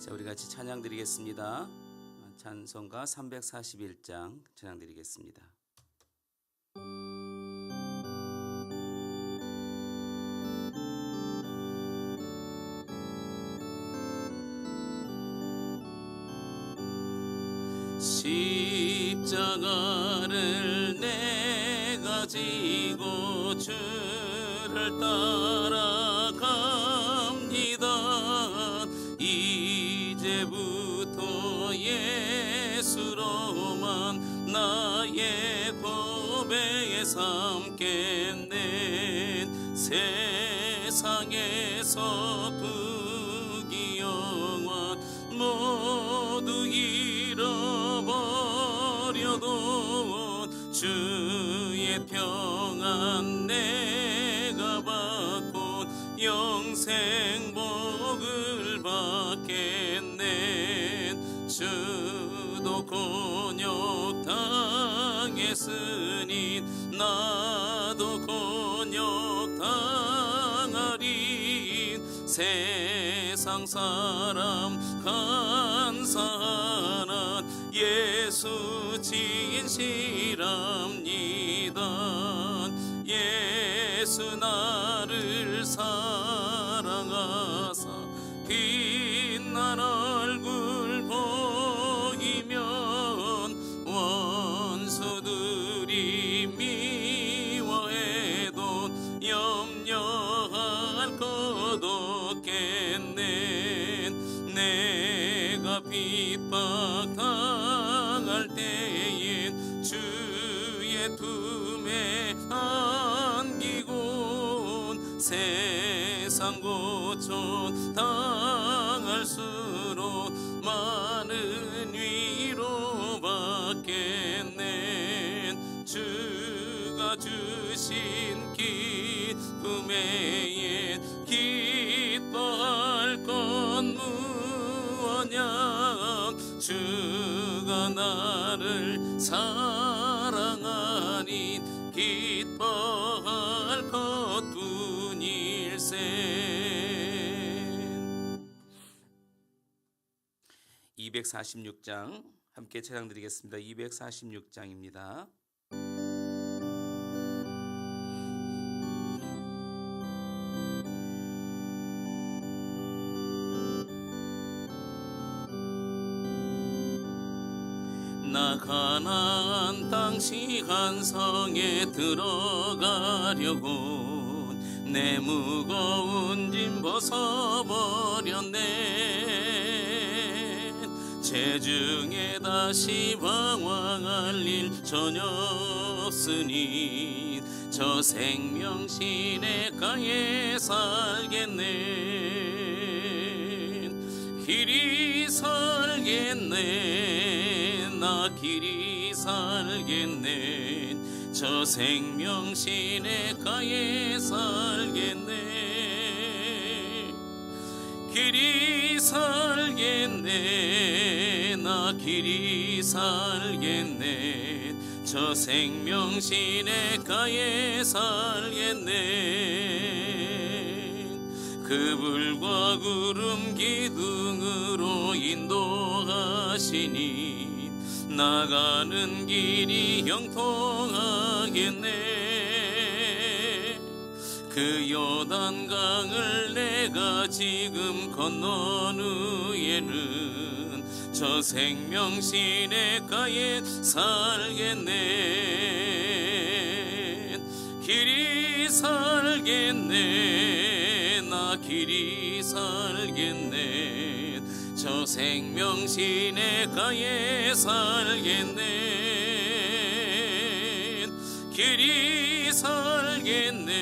자, 우리 같이 찬양 드리겠습니다. 찬송가 341장 찬양 드리겠습니다. 십자가를 내가 지고 주를 따라갑니다. 이제부터 예수로만 나의 고백에 삼겠네. 세상에서 부귀영화 모두 잃어버려도 주의 평안 내가 받고 영생 복을 받겠네. 주도 곤욕 당했으니 나도 곤욕 당하리. 세상 사람 간사하나 예수 진실합니다. 예수 나를 사랑하사 빛난 얼굴 보이면 원수들이 미워해도 염려할 것 없겠네. 내가 핍박당할 때엔 주의 품에 안기곤 세상 고통 당할수록 많은 위로 받겠네. 주가 주신 기쁨에 기뻐할 것 무엇냐. 주가 나를 사랑하니 기뻐할 것뿐일세. 246장 함께 찬양 드리겠습니다. 246장입니다. 나 가나안 땅 시한 성에 들어가려고 내 무거운 짐 벗어버렸네. 체중에 다시 방황할 일 전혀 없으니 저 생명 시냇가에 살겠네. 길이 살겠네. 나 길이 살겠네. 저 생명 시냇가에 살겠네. 길이 살겠네. 나 길이 살겠네. 저 생명 시냇가에 살겠네. 그 불과 구름 기둥으로 인도하시니 나가는 길이 형통하겠네. 그 요단강을 내가 지금 건넌 후에는 저 생명 시냇가에 살겠네. 길이 살겠네. 나 길이 살겠네. 저 생명 시냇가에 살겠네. 길이 살겠네.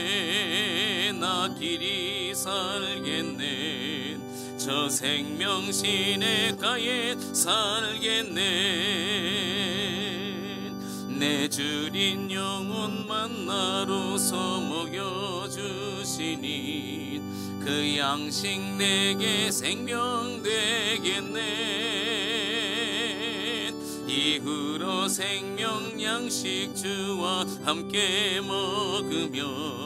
나 길이 살겠네. 저 생명 시냇가에 살겠네. 내 주린 영혼 만나로서 먹여주시니 그 양식 내게 생명 되겠네. 이후로 생명 양식 주와 함께 먹으며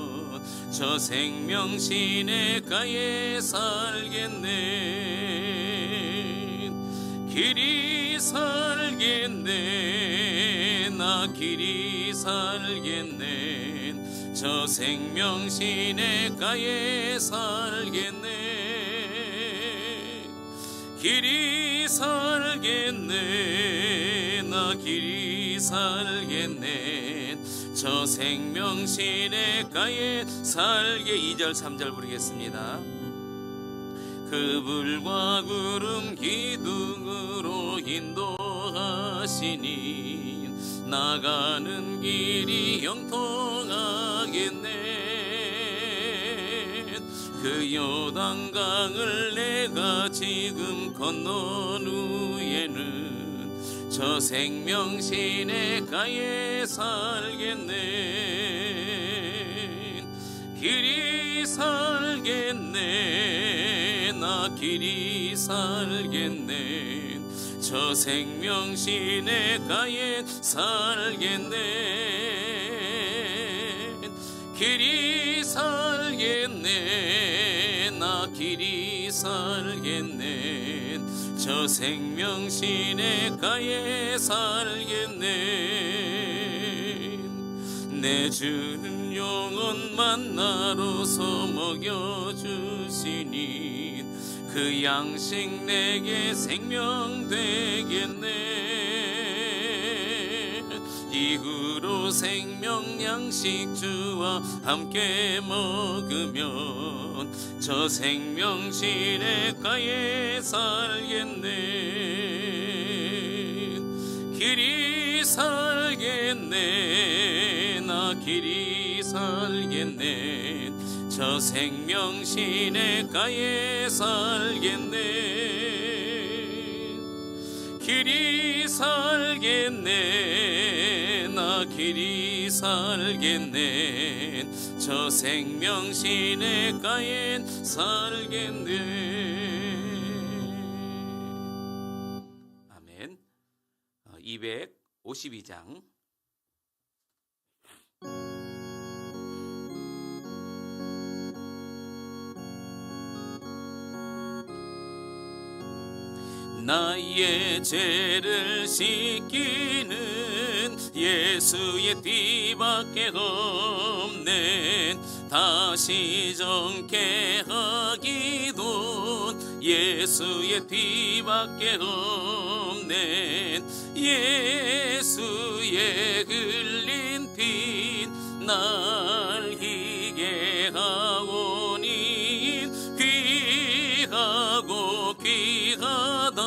저 생명 시냇가에 살겠네. 길이 살겠네 나 길이 살겠네 저 생명 시냇가에 살겠네 길이 살겠네 나 길이 살겠네 저 생명 시냇가에 살게 2절 3절 부르겠습니다. 그 불과 구름 기둥으로 인도하시니 나가는 길이 형통하겠네 그 요단강을 내가 지금 건넌 후에는 저 생명 시냇가에 살겠네 길이 살겠네 나 길이 살겠네 저 생명 시냇가에 살겠네 길이 살겠네 나 길이 살겠네 저 생명 시냇가에 살겠네 내 주는 영원만 나로서 먹여주시니 그 양식 내게 생명 되겠네 이후로 생명 양식 주와 함께 먹으면 저 생명 시냇가에 살겠네 길이 살겠네 나 길이 살겠네 저 생명 시냇가에 살겠네 길이 살겠네 나 길이 살겠네 저 생명 시냇가에 살겠네 아멘. 252장 나의 죄를 씻기는 예수의 피밖에 없네 다시 정케 하기도 예수의 피밖에 없네 예수의 흘린 피 날 희게 하오니 귀하고 귀하다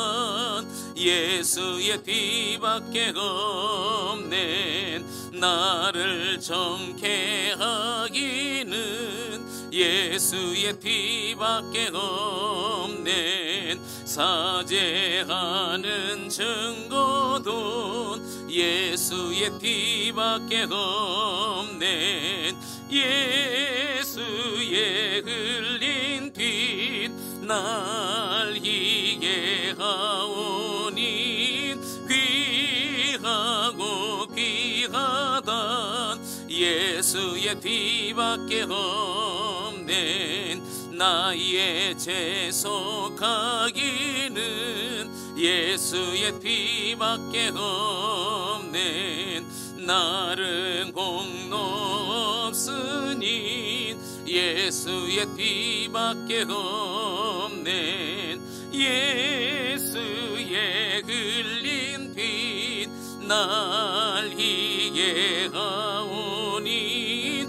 예수의 피밖에 없네 나를 정케 하기는 예수의 피밖에 없네 사죄하는 증거도 예수의 피밖에 없네 예수의 흘린 피 날 희게 하오니 귀하고 귀하다 예수의 피밖에 없네 나의 죄 속하기는 예수의 피밖에 없네 나른 공로 없으니 예수의 피밖에 없네 예수의 흘린 피 날 희게 하오니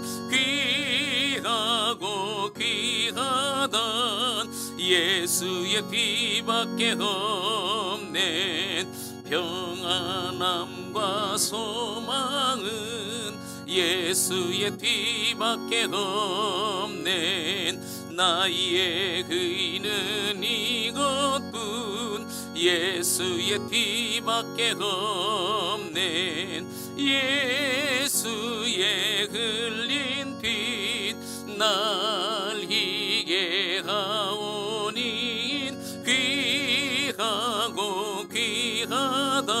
귀하고 귀하다 예수의 피밖에 없네 평안함과 소망은 예수의 피밖에 없네 나의 의는 이것뿐 예수의 피밖에 없네 예수의 흘린 피 날 희게 하오니 귀하고 귀하다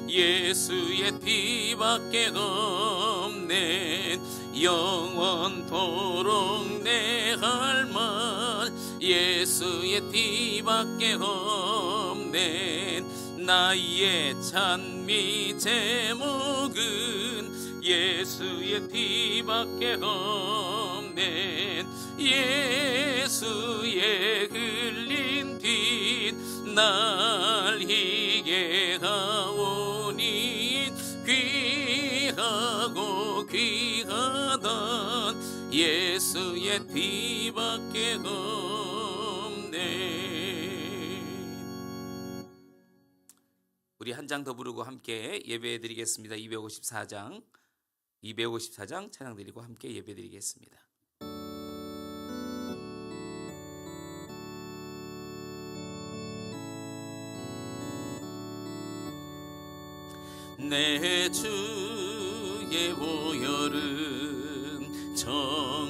예수의 피밖에 없네 영원토록 내 할 말 예수의 피밖에 없네. 나의 찬미 제목은 예수의 피밖에 없네. 예수의 흘린 피 날 희게 하오니 귀하고 귀하던 예수의 피밖에 없네. 우리 한 장 더 부르고 함께 예배 드리겠습니다. 254장 찬양 드리고 함께 예배 드리겠습니다. 내 주의 보혈은 정하고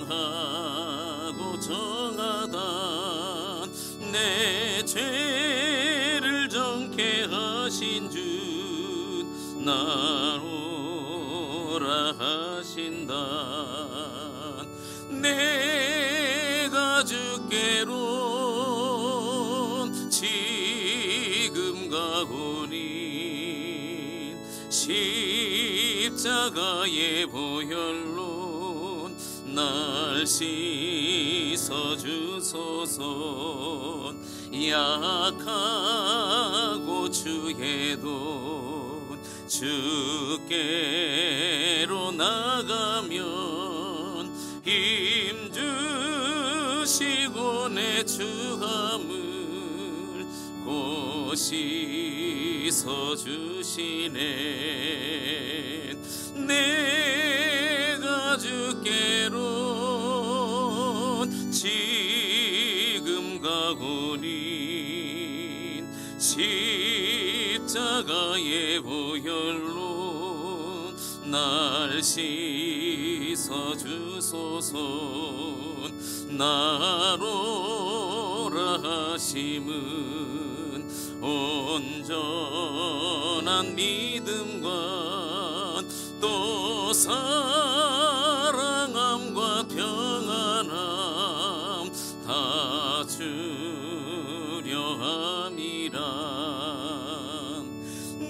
정하다. 내 죄를 정케 하신 주 나오라 하신다. 내가 주께로 지금 가오니 십자가의 보혈로 날 씻어주소서. 약하고 추해도 주께로 나가면 힘주시고 내 주함을 곧 씻어주시네. 내가 주께로 지금 가오니 십자가의 보혈로 날 씻어주소서. 나로라 하심은 온전한 믿음과 또 사랑함과 평안함 다 주려 함이라.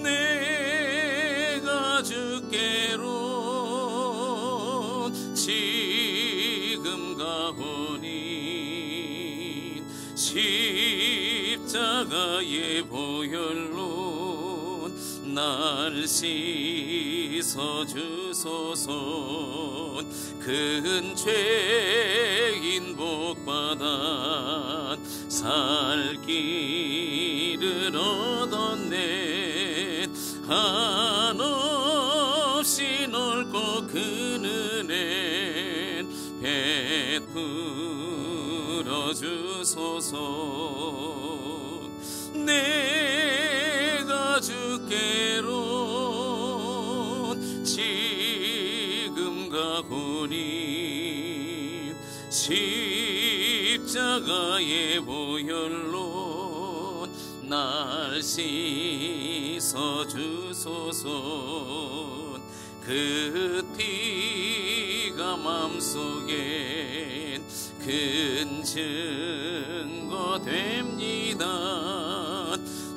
내가 주께로 지금 가오니 십자가의 보혈로 날 씻어주소서. 큰 죄인 복받아 살 길을 얻었네. 한없이 넓고 큰 은혜 베풀어 주소서. 내가 주께로 지금 가오니 십자가의 보혈로 날 씻어주소서. 그 피가 맘속엔 큰 증거 됩니다.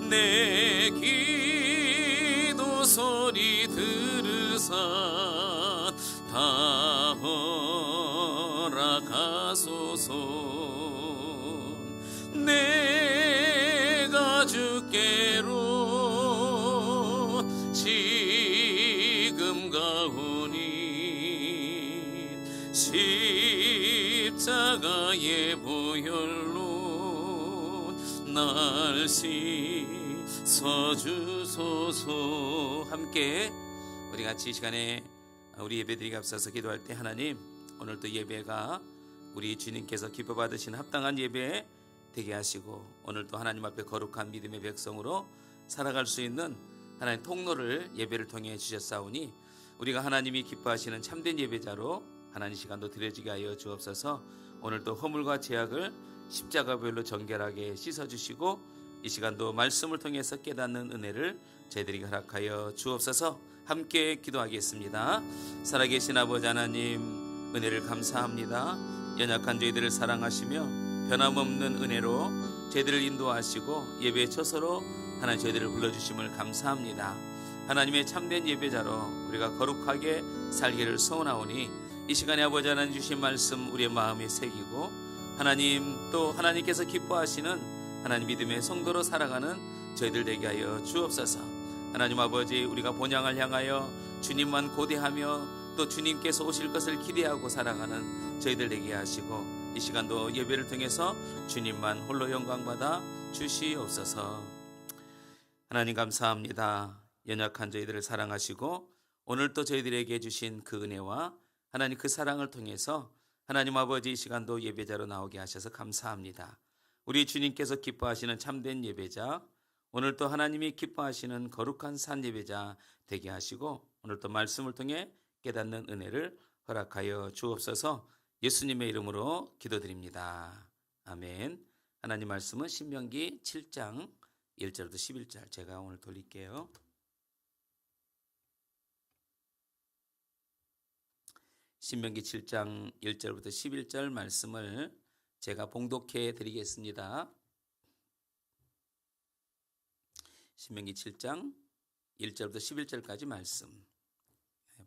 내 기도 소리 들으사 다 허락하소서. 내가 주께로 지금 가오니 십자가의 보혈로 날 씻어주소서. 함께 우리 같이 이 시간에 우리 예배드리기 앞서서 기도할 때, 하나님 오늘도 예배가 우리 주님께서 기뻐 받으시는 합당한 예배 되게 하시고, 오늘도 하나님 앞에 거룩한 믿음의 백성으로 살아갈 수 있는 하나님 통로를 예배를 통해 주셨사오니, 우리가 하나님이 기뻐하시는 참된 예배자로 하나님 시간도 드려지게 하여 주옵소서. 오늘도 허물과 죄악을 십자가별로 정결하게 씻어주시고, 이 시간도 말씀을 통해서 깨닫는 은혜를 저희들에게 허락하여 주옵소서. 함께 기도하겠습니다. 살아계신 아버지 하나님, 은혜를 감사합니다. 연약한 저희들을 사랑하시며 변함없는 은혜로 저희들을 인도하시고 예배의 처소로 하나님 저희들을 불러주심을 감사합니다. 하나님의 참된 예배자로 우리가 거룩하게 살기를 소원하오니 이 시간에 아버지 하나님 주신 말씀 우리의 마음에 새기고 하나님 또 하나님께서 기뻐하시는 하나님 믿음의 성도로 살아가는 저희들 되게 하여 주옵소서. 하나님 아버지, 우리가 본향을 향하여 주님만 고대하며 또 주님께서 오실 것을 기대하고 살아가는 저희들 되게 하시고 이 시간도 예배를 통해서 주님만 홀로 영광받아 주시옵소서. 하나님 감사합니다. 연약한 저희들을 사랑하시고 오늘 또 저희들에게 주신 그 은혜와 하나님 그 사랑을 통해서 하나님 아버지 이 시간도 예배자로 나오게 하셔서 감사합니다. 우리 주님께서 기뻐하시는 참된 예배자, 오늘 또 하나님이 기뻐하시는 거룩한 산 예배자 되게 하시고 오늘 또 말씀을 통해 깨닫는 은혜를 허락하여 주옵소서. 예수님의 이름으로 기도드립니다. 아멘. 하나님 말씀은 신명기 7장 1절부터 11절 제가 오늘 돌릴게요. 신명기 7장 1절부터 11절 말씀을 제가 봉독해 드리겠습니다. 신명기 7장 1절부터 11절까지 말씀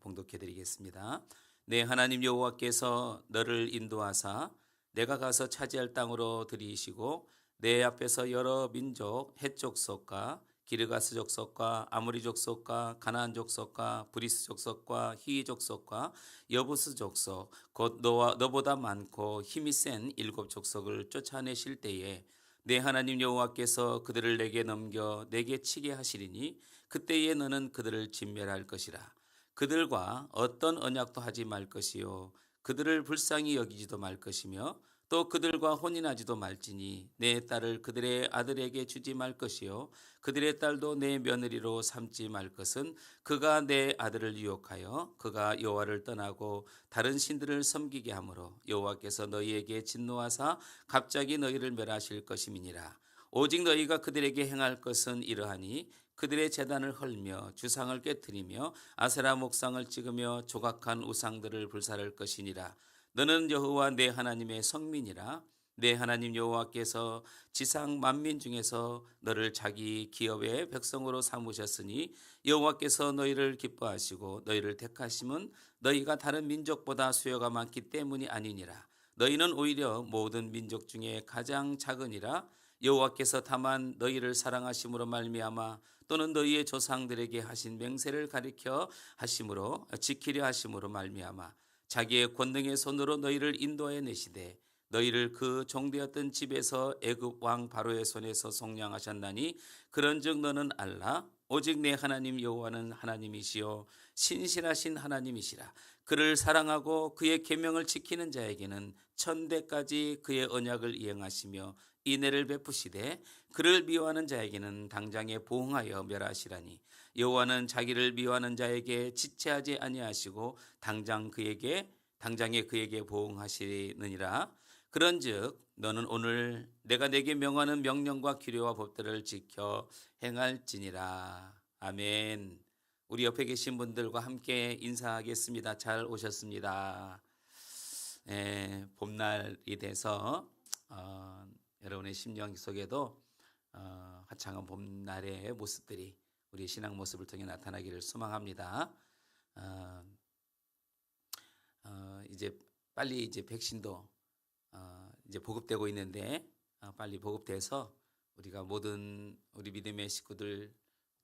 봉독해 드리겠습니다. 내 하나님 여호와께서 너를 인도하사 내가 가서 차지할 땅으로 들이시고 내 앞에서 여러 민족 헷 족속과 기르가스 족속과 아모리 족속과 가나안 족속과 브리스 족속과 히위 족속과 여부스 족속 곧 너보다 많고 힘이 센 7 족속을 쫓아내실 때에 내 하나님 여호와께서 그들을 내게 넘겨 내게 치게 하시리니 그때에 너는 그들을 진멸할 것이라. 그들과 어떤 언약도 하지 말 것이요 그들을 불쌍히 여기지도 말 것이며 또 그들과 혼인하지도 말지니 내 딸을 그들의 아들에게 주지 말 것이요 그들의 딸도 내 며느리로 삼지 말 것은 그가 내 아들을 유혹하여 그가 여호와를 떠나고 다른 신들을 섬기게 하므로 여호와께서 너희에게 진노하사 갑자기 너희를 멸하실 것임이니라. 오직 너희가 그들에게 행할 것은 이러하니 그들의 제단을 헐며 주상을 깨뜨리며 아세라 목상을 찍으며 조각한 우상들을 불살할 것이니라. 너는 여호와 내 하나님의 성민이라. 내 하나님 여호와께서 지상 만민 중에서 너를 자기 기업의 백성으로 삼으셨으니 여호와께서 너희를 기뻐하시고 너희를 택하심은 너희가 다른 민족보다 수요가 많기 때문이 아니니라. 너희는 오히려 모든 민족 중에 가장 작으니라. 여호와께서 다만 너희를 사랑하심으로 말미암아 또는 너희의 조상들에게 하신 맹세를 가리켜 하심으로 지키려 하심으로 말미암아 자기의 권능의 손으로 너희를 인도해 내시되 너희를 그 종되었던 집에서 애굽 왕 바로의 손에서 속량하셨나니 그런즉 너는 알라. 오직 내 하나님 여호와는 하나님이시요 신실하신 하나님이시라. 그를 사랑하고 그의 계명을 지키는 자에게는 천대까지 그의 언약을 이행하시며 인애를 베푸시되 그를 미워하는 자에게는 당장에 보응하여 멸하시라니. 여호와는 자기를 미워하는 자에게 지체하지 아니하시고 당장에 그에게 보응하시느니라. 그런즉 너는 오늘 내가 내게 명하는 명령과 규례와 법들을 지켜 행할지니라. 아멘. 우리 옆에 계신 분들과 함께 인사하겠습니다. 잘 오셨습니다. 봄날이 돼서 여러분의 심령 속에도 화창한 봄날의 모습들이 우리 신앙 모습을 통해 나타나기를 소망합니다. 이제 빨리 이제 백신도 이제 보급되고 있는데 빨리 보급돼서 우리가 모든 우리 믿음의 식구들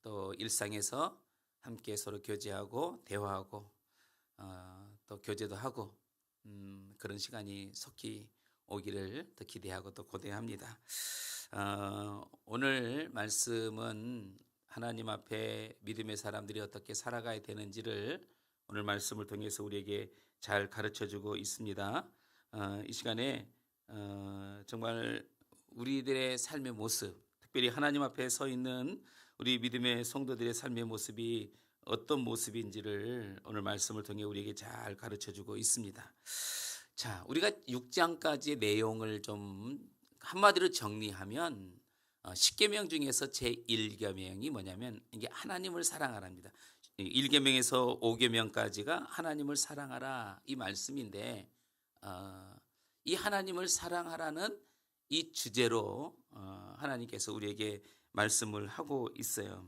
또 일상에서 함께 서로 교제하고 대화하고 또 교제도 하고 그런 시간이 속히 오기를 더 기대하고 또 고대합니다. 오늘 말씀은 하나님 앞에 믿음의 사람들이 어떻게 살아가야 되는지를 오늘 말씀을 통해서 우리에게 잘 가르쳐주고 있습니다. 이 시간에 정말 우리들의 삶의 모습, 특별히 하나님 앞에 서 있는 우리 믿음의 성도들의 삶의 모습이 어떤 모습인지를 오늘 말씀을 통해 우리에게 잘 가르쳐주고 있습니다. 자, 우리가 6장까지의 내용을 좀 한마디로 정리하면 10계명 중에서 제1계명이 뭐냐면 이게 하나님을 사랑하라입니다. 1계명에서 5계명까지가 하나님을 사랑하라 이 말씀인데 이 하나님을 사랑하라는 이 주제로 하나님께서 우리에게 말씀을 하고 있어요.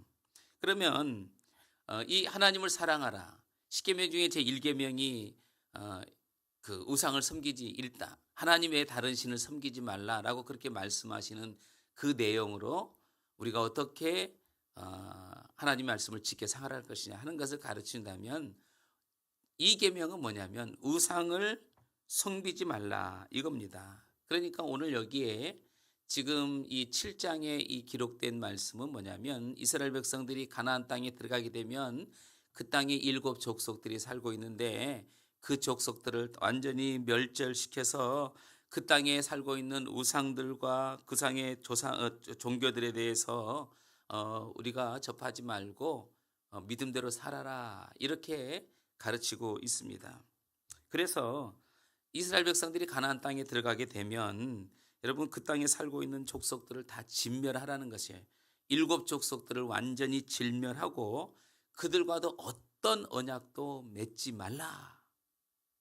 그러면 이 하나님을 사랑하라. 십계명 중에 제 1계명이 그 우상을 섬기지 일다. 하나님 외에 다른 신을 섬기지 말라라고 그렇게 말씀하시는 그 내용으로 우리가 어떻게 하나님 말씀을 지켜 살아갈 것이냐 하는 것을 가르친다면 이 계명은 뭐냐면 우상을 섬기지 말라 이겁니다. 그러니까 오늘 여기에 지금 이 7장에 이 기록된 말씀은 뭐냐면 이스라엘 백성들이 가나안 땅에 들어가게 되면 그 땅에 7족속들이 살고 있는데 그 족속들을 완전히 멸절시켜서 그 땅에 살고 있는 우상들과 그 상의 종교들에 대해서 우리가 접하지 말고 믿음대로 살아라 이렇게 가르치고 있습니다. 그래서 이스라엘 백성들이 가나안 땅에 들어가게 되면 여러분 그 땅에 살고 있는 족속들을 다 진멸하라는 것이에요. 7족속들을 완전히 진멸하고 그들과도 어떤 언약도 맺지 말라.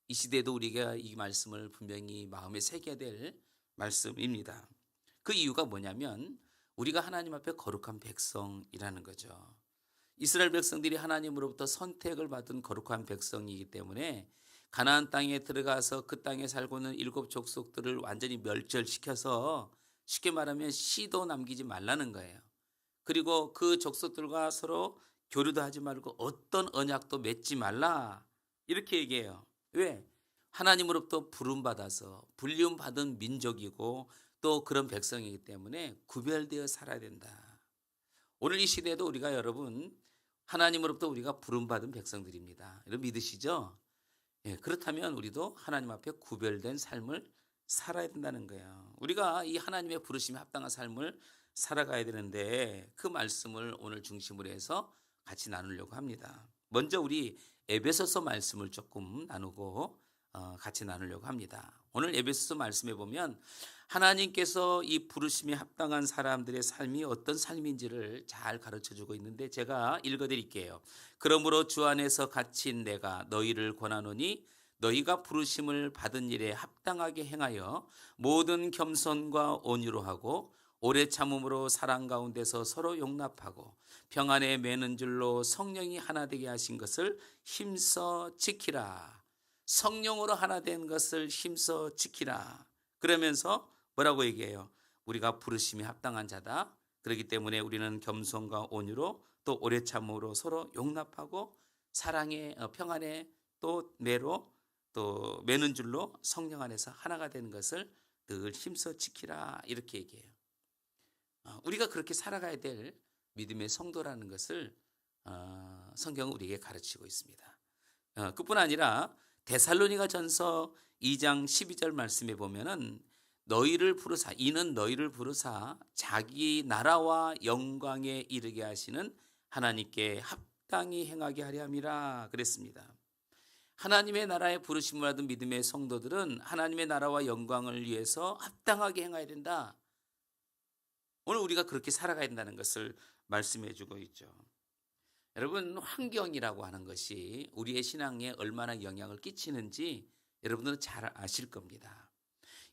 이 시대에도 우리가 이 말씀을 분명히 마음에 새겨야 될 말씀입니다. 그 이유가 뭐냐면 우리가 하나님 앞에 거룩한 백성이라는 거죠. 이스라엘 백성들이 하나님으로부터 선택을 받은 거룩한 백성이기 때문에 가나안 땅에 들어가서 그 땅에 살고 있는 7족속들을 완전히 멸절시켜서 쉽게 말하면 씨도 남기지 말라는 거예요. 그리고 그 족속들과 서로 교류도 하지 말고 어떤 언약도 맺지 말라 이렇게 얘기해요. 왜? 하나님으로부터 부름받아서 불림받은 민족이고 또 그런 백성이기 때문에 구별되어 살아야 된다. 오늘 이 시대에도 우리가 여러분 하나님으로부터 우리가 부름받은 백성들입니다. 여러분 믿으시죠? 예, 그렇다면 우리도 하나님 앞에 구별된 삶을 살아야 된다는 거예요. 우리가 이 하나님의 부르심에 합당한 삶을 살아가야 되는데 그 말씀을 오늘 중심으로 해서 같이 나누려고 합니다. 먼저 우리 에베소서 말씀을 조금 나누고 같이 나누려고 합니다. 오늘 에베소서 말씀에 보면 하나님께서 이 부르심에 합당한 사람들의 삶이 어떤 삶인지를 잘 가르쳐주고 있는데 제가 읽어드릴게요. 그러므로 주 안에서 갇힌 내가 너희를 권하노니 너희가 부르심을 받은 일에 합당하게 행하여 모든 겸손과 온유로 하고 오래 참음으로 사랑 가운데서 서로 용납하고 평안에 매는 줄로 성령이 하나 되게 하신 것을 힘써 지키라. 성령으로 하나 된 것을 힘써 지키라. 그러면서 뭐라고 얘기해요? 우리가 부르심이 합당한 자다. 그렇기 때문에 우리는 겸손과 온유로 또 오래 참음으로 서로 용납하고 사랑에 평안에 또 매로 또 매는 줄로 성령 안에서 하나가 되는 것을 늘 힘써 지키라 이렇게 얘기해요. 우리가 그렇게 살아가야 될 믿음의 성도라는 것을 성경은 우리에게 가르치고 있습니다. 그뿐 아니라 데살로니가 전서 2장 12절 말씀에 보면은 이는 너희를 부르사 자기 나라와 영광에 이르게 하시는 하나님께 합당히 행하게 하려 함이라 그랬습니다. 하나님의 나라에 부르심을 받은 믿음의 성도들은 하나님의 나라와 영광을 위해서 합당하게 행해야 된다. 오늘 우리가 그렇게 살아가야 된다는 것을 말씀해 주고 있죠. 여러분 환경이라고 하는 것이 우리의 신앙에 얼마나 영향을 끼치는지 여러분들은 잘 아실 겁니다.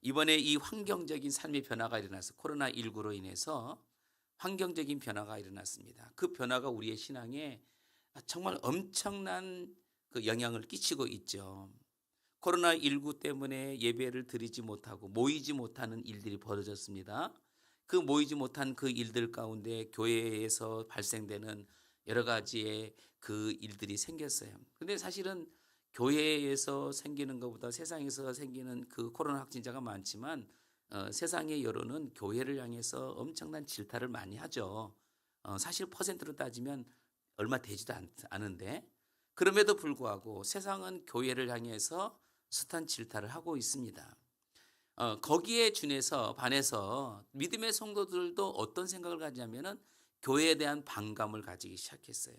이번에 이 환경적인 삶의 변화가 일어나서 코로나19로 인해서 환경적인 변화가 일어났습니다. 그 변화가 우리의 신앙에 정말 엄청난 그 영향을 끼치고 있죠. 코로나19 때문에 예배를 드리지 못하고 모이지 못하는 일들이 벌어졌습니다. 그 모이지 못한 그 일들 가운데 교회에서 발생되는 여러 가지의 그 일들이 생겼어요. 근데 사실은 교회에서 생기는 것보다 세상에서 생기는 그 코로나 확진자가 많지만 세상의 여론은 교회를 향해서 엄청난 질타를 많이 하죠. 사실 퍼센트로 따지면 얼마 되지도 않은데 그럼에도 불구하고 세상은 교회를 향해서 숱한 질타를 하고 있습니다. 거기에 반해서 믿음의 성도들도 어떤 생각을 가지냐면은 교회에 대한 반감을 가지기 시작했어요.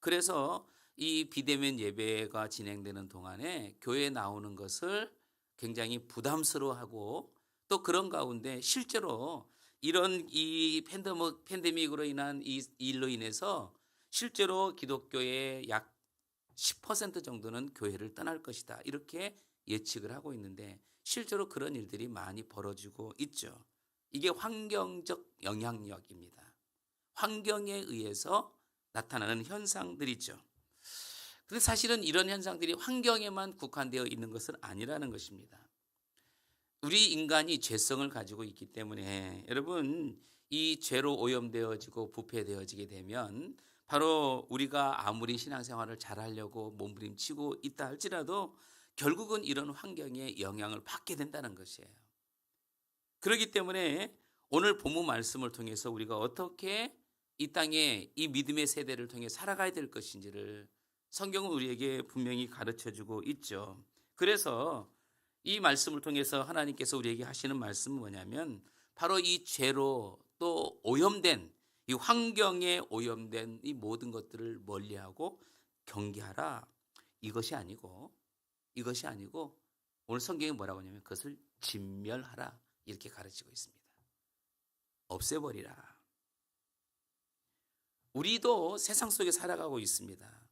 그래서 이 비대면 예배가 진행되는 동안에 교회에 나오는 것을 굉장히 부담스러워하고 또 그런 가운데 실제로 이런 이 팬데믹으로 인한 이 일로 인해서 실제로 기독교의 약 10% 정도는 교회를 떠날 것이다. 이렇게 예측을 하고 있는데 실제로 그런 일들이 많이 벌어지고 있죠. 이게 환경적 영향력입니다. 환경에 의해서 나타나는 현상들이죠. 근데 사실은 이런 현상들이 환경에만 국한되어 있는 것은 아니라는 것입니다. 우리 인간이 죄성을 가지고 있기 때문에 여러분, 이 죄로 오염되어지고 부패되어지게 되면 바로 우리가 아무리 신앙생활을 잘하려고 몸부림치고 있다 할지라도 결국은 이런 환경에 영향을 받게 된다는 것이에요. 그렇기 때문에 오늘 본문 말씀을 통해서 우리가 어떻게 이 땅에 이 믿음의 세대를 통해 살아가야 될 것인지를 성경은 우리에게 분명히 가르쳐주고 있죠. 그래서 이 말씀을 통해서 하나님께서 우리에게 하시는 말씀은 뭐냐면 바로 이 죄로 또 오염된 이 환경에 오염된 이 모든 것들을 멀리하고 경계하라. 이것이 아니고 오늘 성경이 뭐라고 하냐면 그것을 진멸하라 이렇게 가르치고 있습니다. 없애버리라. 우리도 세상 속에 살아가고 있습니다.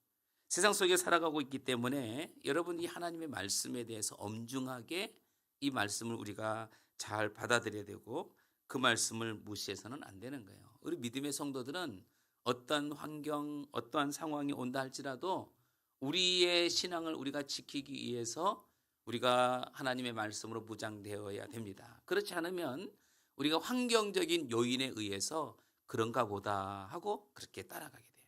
세상 속에 살아가고 있기 때문에 여러분, 이 하나님의 말씀에 대해서 엄중하게 이 말씀을 우리가 잘 받아들여야 되고 그 말씀을 무시해서는 안 되는 거예요. 우리 믿음의 성도들은 어떠한 환경, 어떠한 상황이 온다 할지라도 우리의 신앙을 우리가 지키기 위해서 우리가 하나님의 말씀으로 무장되어야 됩니다. 그렇지 않으면 우리가 환경적인 요인에 의해서 그런가 보다 하고 그렇게 따라가게 돼요.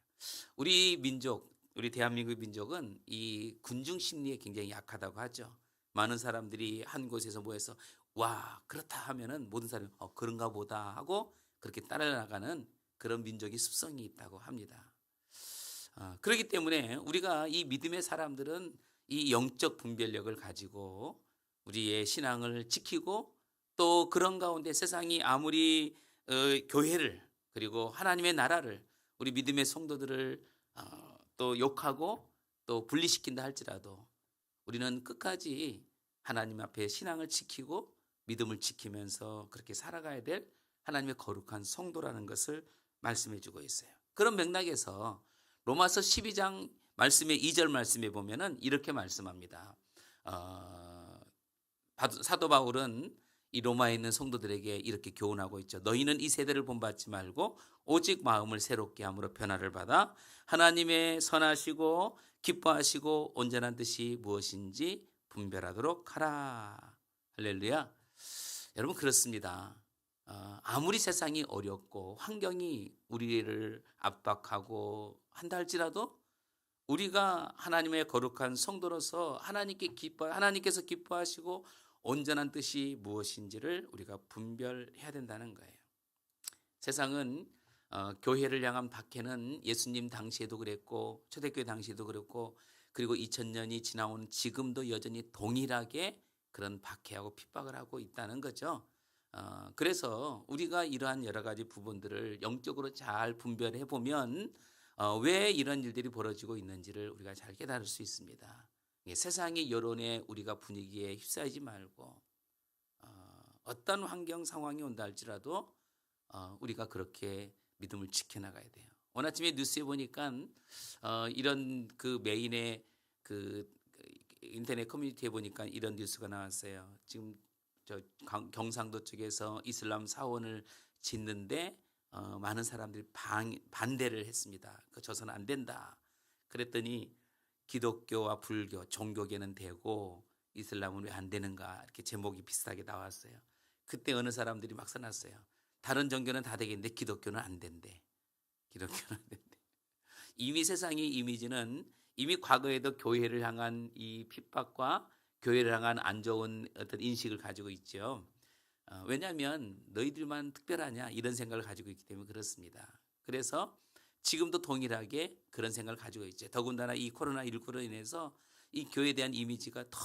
우리 민족, 우리 대한민국 민족은 이 군중 심리에 굉장히 약하다고 하죠. 많은 사람들이 한 곳에서 모여서 와 그렇다 하면은 모든 사람이 그런가 보다 하고 그렇게 따라나가는 그런 민족의 습성이 있다고 합니다. 그렇기 때문에 우리가 이 믿음의 사람들은 이 영적 분별력을 가지고 우리의 신앙을 지키고 또 그런 가운데 세상이 아무리 교회를 그리고 하나님의 나라를 우리 믿음의 성도들을 또 욕하고 또 분리시킨다 할지라도 우리는 끝까지 하나님 앞에 신앙을 지키고 믿음을 지키면서 그렇게 살아가야 될 하나님의 거룩한 성도라는 것을 말씀해 주고 있어요. 그런 맥락에서 로마서 12장 말씀의 2절 말씀에 보면은 이렇게 말씀합니다. 사도 바울은 이 로마에 있는 성도들에게 이렇게 교훈하고 있죠. 너희는 이 세대를 본받지 말고 오직 마음을 새롭게 함으로 변화를 받아 하나님의 선하시고 기뻐하시고 온전한 뜻이 무엇인지 분별하도록 하라. 할렐루야. 여러분, 그렇습니다. 아무리 세상이 어렵고 환경이 우리를 압박하고 한다 할지라도 우리가 하나님의 거룩한 성도로서 하나님께서 기뻐하시고 온전한 뜻이 무엇인지를 우리가 분별해야 된다는 거예요. 세상은 교회를 향한 박해는 예수님 당시에도 그랬고 초대교회 당시에도 그랬고 그리고 2000년이 지나온 지금도 여전히 동일하게 그런 박해하고 핍박을 하고 있다는 거죠. 그래서 우리가 이러한 여러 가지 부분들을 영적으로 잘 분별해 보면 왜 이런 일들이 벌어지고 있는지를 우리가 잘 깨달을 수 있습니다. 세상의 여론에 우리가 분위기에 휩싸이지 말고 어떤 환경 상황이 온다 할지라도 우리가 그렇게 믿음을 지켜나가야 돼요. 오늘 아침에 뉴스에 보니까 이런 그 메인의 그 인터넷 커뮤니티에 보니까 이런 뉴스가 나왔어요. 지금 저 경상도 쪽에서 이슬람 사원을 짓는데 많은 사람들이 반대를 했습니다. 그 져서는 안 된다. 그랬더니 기독교와 불교, 종교계는 되고 이슬람은 왜 안 되는가 이렇게 제목이 비슷하게 나왔어요. 그때 어느 사람들이 막 써놨어요. 다른 종교는 다 되겠는데 기독교는 안 된대. 기독교는 안 된대. 이미 세상의 이미지는 이미 과거에도 교회를 향한 이 핍박과 교회를 향한 안 좋은 어떤 인식을 가지고 있죠. 왜냐하면 너희들만 특별하냐 이런 생각을 가지고 있기 때문에 그렇습니다. 그래서 지금도 동일하게 그런 생각을 가지고 있죠. 더군다나 이 코로나19로 인해서 이 교회에 대한 이미지가 더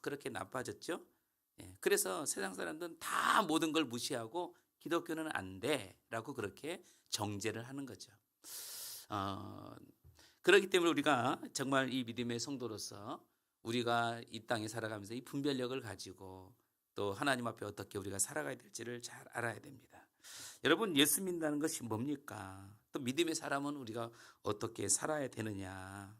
그렇게 나빠졌죠. 그래서 세상 사람들은 다 모든 걸 무시하고 기독교는 안 돼라고 그렇게 정죄를 하는 거죠. 그렇기 때문에 우리가 정말 이 믿음의 성도로서 우리가 이 땅에 살아가면서 이 분별력을 가지고 또 하나님 앞에 어떻게 우리가 살아가야 될지를 잘 알아야 됩니다. 여러분, 예수 믿는다는 것이 뭡니까? 또 믿음의 사람은 우리가 어떻게 살아야 되느냐?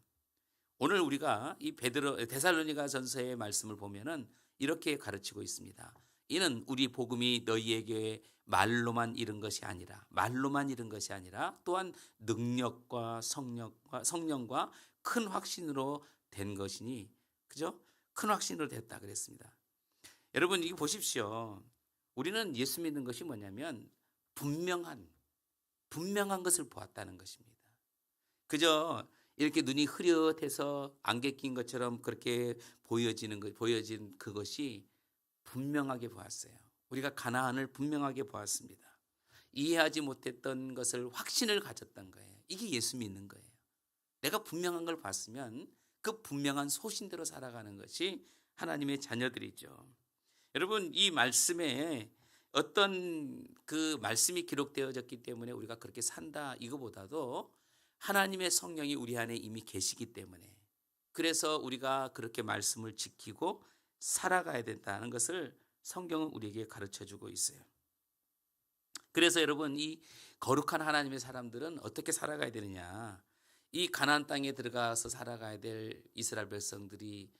오늘 우리가 이 베드로 데살로니가 전서의 말씀을 보면은 이렇게 가르치고 있습니다. 이는 우리 복음이 너희에게 말로만 이른 것이 아니라 또한 능력과 성령과 큰 확신으로 된 것이니, 그죠? 큰 확신으로 됐다 그랬습니다. 여러분, 이거 보십시오. 우리는 예수 믿는 것이 뭐냐면 분명한 것을 보았다는 것입니다. 그저 이렇게 눈이 흐릿해서 안개 낀 것처럼 그렇게 보여진 그것이 분명하게 보았어요. 우리가 가나안을 분명하게 보았습니다. 이해하지 못했던 것을 확신을 가졌던 거예요. 이게 예수 믿는 거예요. 내가 분명한 걸 봤으면 그 분명한 소신대로 살아가는 것이 하나님의 자녀들이죠. 여러분, 이 말씀에 어떤 그 말씀이 기록되어졌기 때문에 우리가 그렇게 산다 이거보다도 하나님의 성령이 우리 안에 이미 계시기 때문에, 그래서 우리가 그렇게 말씀을 지키고 살아가야 된다는 것을 성경은 우리에게 가르쳐 주고 있어요. 그래서 여러분, 이 거룩한 하나님의 사람들은 어떻게 살아가야 되느냐, 이 가나안 땅에 들어가서 살아가야 될 이스라엘 백성들이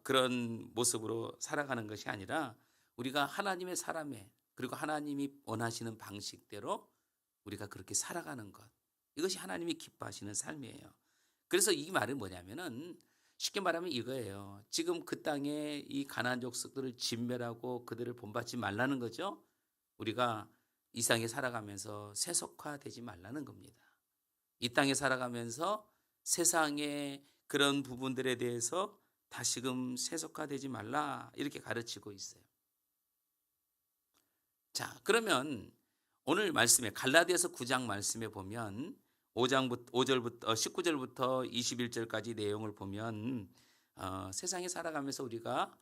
그런 모습으로 살아가는 것이 아니라 우리가 하나님의 사람에, 그리고 하나님이 원하시는 방식대로 우리가 그렇게 살아가는 것, 이것이 하나님이 기뻐하시는 삶이에요. 그래서 이 말은 뭐냐면은 쉽게 말하면 이거예요. 지금 그 땅에 이 가나안 족속들을 진멸하고 그들을 본받지 말라는 거죠. 우리가 이 땅에 살아가면서 세속화되지 말라는 겁니다. 이 땅에 살아가면서 세상의 그런 부분들에 대해서 다시금 세속화되지 말라, 이렇게 가르치고 있어요. 자, 그러면 오늘 말씀에 갈라디아서 9장 말씀에 보면 5절부터 19절부터 21절까지 내용을 보면 세상에 살아가면서 우리가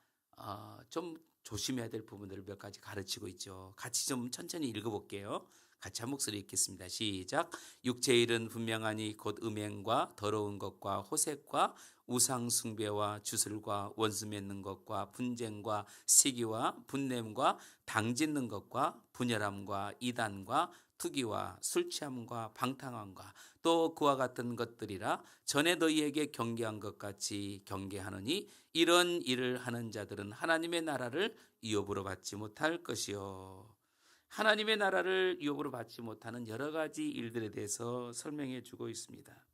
좀 조심해야 될 부분들을 몇 가지 가르치고 있죠. 같이 좀 천천히 읽어볼게요. 같이 한 목소리 읽겠습니다. 시작. 육체의 일은 분명하니 곧 음행과 더러운 것과 호색과 우상 숭배와 주술과 원수 맺는 것과 분쟁과 시기와 분냄과 당짓는 것과 분열함과 이단과 투기와 술 취함과 방탕함과 또 그와 같은 것들이라. 전에 너희에게 경계한 것 같이 경계하느니 이런 일을 하는 자들은 하나님의 나라를 유업으로 받지 못할 것이요. 하나님의 나라를 유업으로 받지 못하는 여러 가지 일들에 대해서 설명해 주고 있습니다.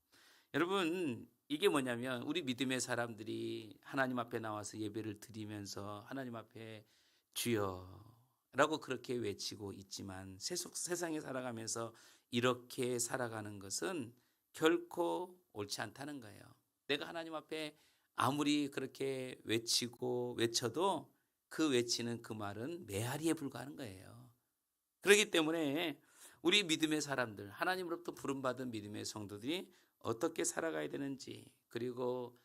여러분, 이게 뭐냐면 우리 믿음의 사람들이 하나님 앞에 나와서 예배를 드리면서 하나님 앞에 주여 라고 그렇게 외치고 있지만 세상에 살아가면서 이렇게 살아가는 것은 결코 옳지 않다는 거예요. 내가 하나님 앞에 아무리 그렇게 외쳐도 그 외치는 그 말은 메아리에 불과한 거예요. 그렇기 때문에 우리 믿음의 사람들, 하나님으로부터 부름받은 믿음의 성도들이 어떻게 살아가야 되는지, 그리고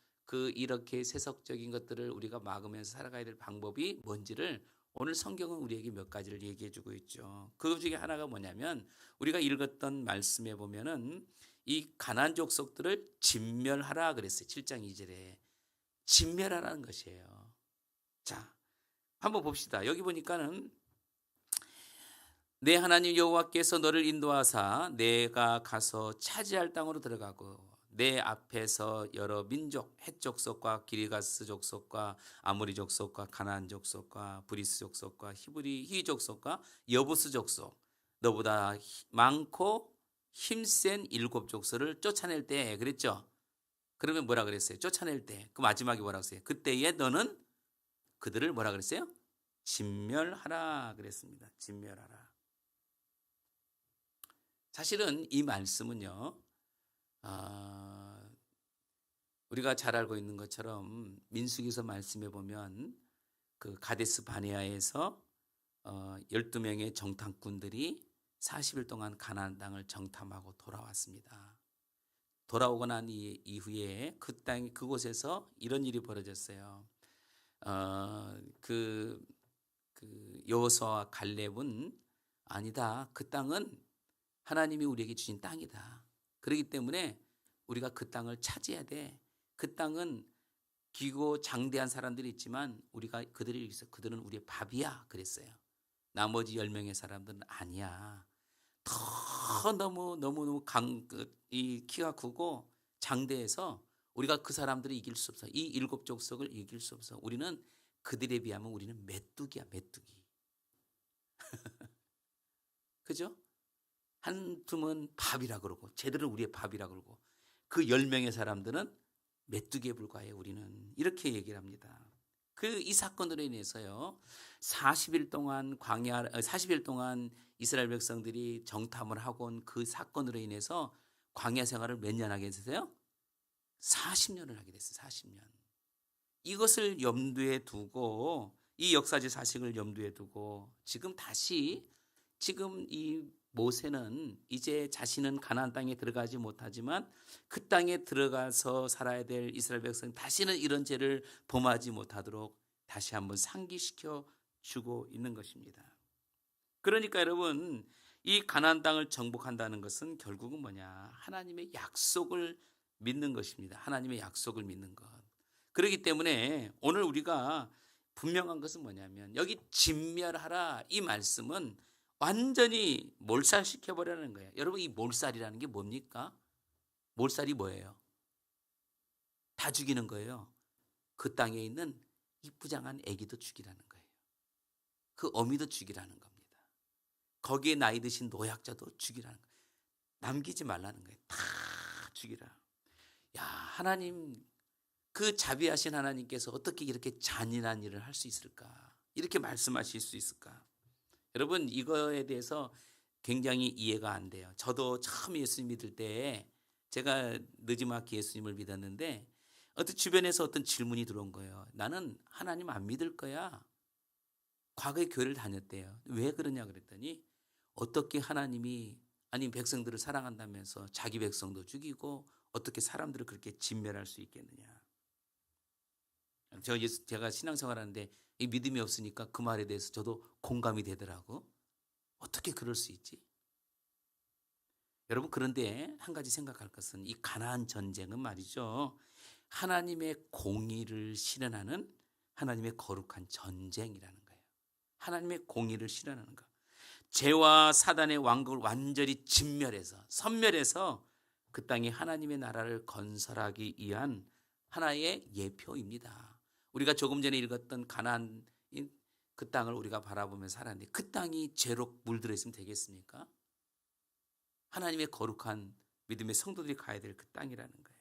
이렇게 세속적인 것들을 우리가 막으면서 살아가야 될 방법이 뭔지를 오늘 성경은 우리에게 몇 가지를 얘기해 주고 있죠. 그 중에 하나가 뭐냐면 우리가 읽었던 말씀에 보면은 이 가나안 족속들을 진멸하라 그랬어요. 7장 2절에 진멸하라는 것이에요. 자, 한번 봅시다. 여기 보니까는 내 하나님 여호와께서 너를 인도하사 내가 가서 차지할 땅으로 들어가고 내 앞에서 여러 민족, 헷 족속과 기리가스 족속과 아모리 족속과 가나안 족속과 브리스 족속과 히 족속과 여부스 족속, 너보다 많고 힘센 7족속을 쫓아낼 때 그랬죠. 그러면 뭐라 그랬어요? 쫓아낼 때 그 마지막에 뭐라 그랬어요? 그때에 너는 그들을 뭐라 그랬어요? 진멸하라 그랬습니다. 진멸하라. 사실은 이 말씀은요, 우리가 잘 알고 있는 것처럼 민수기서 말씀에 보면 그 가데스 바네아에서 12명의 정탐꾼들이 40일 동안 가나안 땅을 정탐하고 돌아왔습니다. 돌아오고 난 이후에 그곳에서 이런 일이 벌어졌어요. 여호수아와 갈렙은 아니다, 그 땅은 하나님이 우리에게 주신 땅이다. 그렇기 때문에 우리가 그 땅을 차지해야 돼. 그 땅은 기고 장대한 사람들이 있지만 그들은 우리의 밥이야 그랬어요. 나머지 10명의 사람들은 아니야. 더 너무 이 키가 크고 장대해서 우리가 그 사람들을 이길 수 없어. 이 일곱 족속을 이길 수 없어. 우리는 그들에 비하면 우리는 메뚜기야, 메뚜기. 그죠? 한 틈은 밥이라 그러고 쟤들은 우리의 밥이라 그러고 그 10명의 사람들은 메뚜기에 불과해 우리는. 이렇게 얘기를 합니다. 이 사건으로 인해서요. 40일 동안 이스라엘 백성들이 정탐을 하고 온 그 사건으로 인해서 광야 생활을 몇 년 하게 됐어요? 40년을 하게 됐어요. 40년. 이것을 염두에 두고 이 역사적 사실을 염두에 두고 지금 이 모세는 이제 자신은 가나안 땅에 들어가지 못하지만 그 땅에 들어가서 살아야 될 이스라엘 백성 다시는 이런 죄를 범하지 못하도록 다시 한번 상기시켜 주고 있는 것입니다. 그러니까 여러분, 이 가나안 땅을 정복한다는 것은 결국은 뭐냐? 하나님의 약속을 믿는 것입니다. 하나님의 약속을 믿는 것. 그렇기 때문에 오늘 우리가 분명한 것은 뭐냐면 여기 진멸하라 이 말씀은 완전히 몰살시켜 버리는 거예요. 여러분, 이 몰살이라는 게 뭡니까? 몰살이 뭐예요? 다 죽이는 거예요. 그 땅에 있는 이쁘장한 아기도 죽이라는 거예요. 그 어미도 죽이라는 겁니다. 거기에 나이 드신 노약자도 죽이라는 거예요. 남기지 말라는 거예요. 다 죽이라. 야, 하나님, 그 자비하신 하나님께서 어떻게 이렇게 잔인한 일을 할 수 있을까? 이렇게 말씀하실 수 있을까? 여러분, 이거에 대해서 굉장히 이해가 안 돼요. 저도 처음 예수님 믿을 때 제가 늦지막히 예수님을 믿었는데 주변에서 어떤 질문이 들어온 거예요. 나는 하나님 안 믿을 거야. 과거에 교회를 다녔대요. 왜 그러냐 그랬더니 어떻게 하나님이 백성들을 사랑한다면서 자기 백성도 죽이고 어떻게 사람들을 그렇게 진멸할 수 있겠느냐. 제가 신앙생활하는데 이 믿음이 없으니까 그 말에 대해서 저도 공감이 되더라고. 어떻게 그럴 수 있지? 여러분, 그런데 한 가지 생각할 것은 이 가나안 전쟁은 말이죠. 하나님의 공의를 실현하는 하나님의 거룩한 전쟁이라는 거예요. 하나님의 공의를 실현하는 것. 죄와 사단의 왕국을 완전히 섬멸해서 그 땅에 하나님의 나라를 건설하기 위한 하나의 예표입니다. 우리가 조금 전에 읽었던 가나안 그 땅을 우리가 바라보면서 살았는데 그 땅이 죄로 물들어 있으면 되겠습니까? 하나님의 거룩한 믿음의 성도들이 가야 될 그 땅이라는 거예요.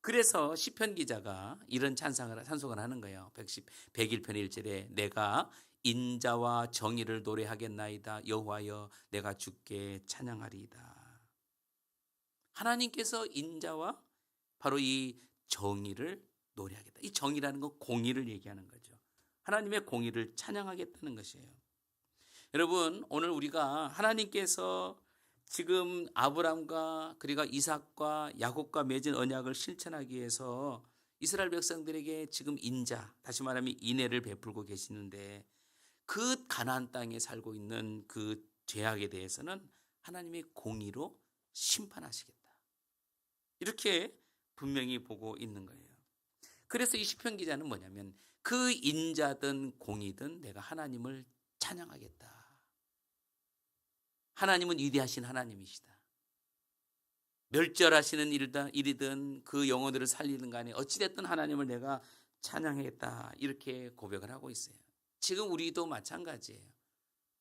그래서 시편 기자가 이런 찬송을 하는 거예요. 101편 1절에 내가 인자와 정의를 노래하겠나이다. 여호와여 내가 주께 찬양하리이다. 하나님께서 인자와 바로 이 정의를 노래하겠다. 이 정의라는 건 공의를 얘기하는 거죠. 하나님의 공의를 찬양하겠다는 것이에요. 여러분, 오늘 우리가 하나님께서 지금 아브람과 그리고 이삭과 야곱과 맺은 언약을 실천하기 위해서 이스라엘 백성들에게 지금 다시 말하면 인애를 베풀고 계시는데 그 가나안 땅에 살고 있는 그 죄악에 대해서는 하나님의 공의로 심판하시겠다. 이렇게 분명히 보고 있는 거예요. 그래서 이 시편 기자는 뭐냐면 그 인자든 공의든 내가 하나님을 찬양하겠다. 하나님은 위대하신 하나님이시다. 멸절하시는 일이든 그 영혼들을 살리는 간에 어찌됐든 하나님을 내가 찬양하겠다. 이렇게 고백을 하고 있어요. 지금 우리도 마찬가지예요.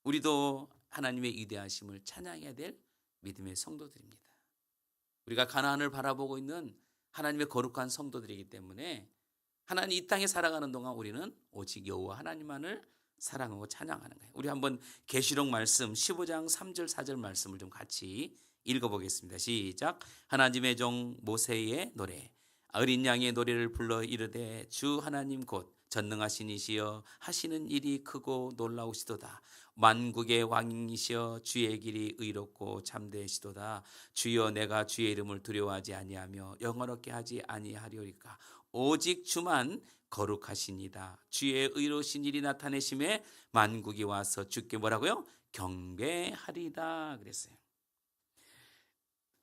우리도 하나님의 위대하심을 찬양해야 될 믿음의 성도들입니다. 우리가 가나안을 바라보고 있는 하나님의 거룩한 성도들이기 때문에 하나님 이 땅에 살아가는 동안 우리는 오직 여호와 하나님만을 사랑하고 찬양하는 거예요. 우리 한번 계시록 말씀 15장 3절 4절 말씀을 좀 같이 읽어보겠습니다. 시작. 하나님의 종 모세의 노래 어린 양의 노래를 불러 이르되 주 하나님 곧 전능하신 이시여 하시는 일이 크고 놀라우시도다. 만국의 왕이시여 주의 길이 의롭고 참되시도다. 주여 내가 주의 이름을 두려워하지 아니하며 영어롭게 하지 아니하리오리까. 오직 주만 거룩하시니다. 주의 의로우신 일이 나타내심에 만국이 와서 주께 뭐라고요? 경배하리다 그랬어요.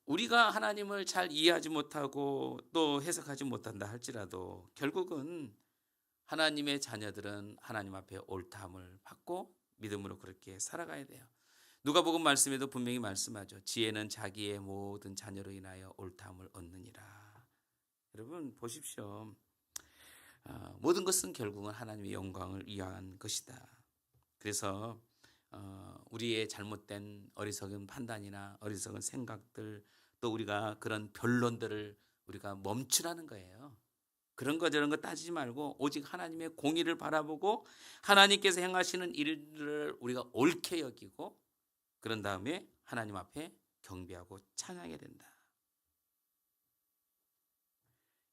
우리가 하나님을 잘 이해하지 못하고 또 해석하지 못한다 할지라도 결국은 하나님의 자녀들은 하나님 앞에 옳다함을 받고 믿음으로 그렇게 살아가야 돼요. 누가복음 말씀에도 분명히 말씀하죠. 지혜는 자기의 모든 자녀로 인하여 옳다함을 얻느니라. 여러분 보십시오. 모든 것은 결국은 하나님의 영광을 위한 것이다. 그래서 우리의 잘못된 어리석은 판단이나 어리석은 생각들, 또 우리가 그런 변론들을 우리가 멈추라는 거예요. 그런 거 저런 거 따지지 말고 오직 하나님의 공의를 바라보고 하나님께서 행하시는 일들을 우리가 옳게 여기고, 그런 다음에 하나님 앞에 경배하고 찬양해야 된다.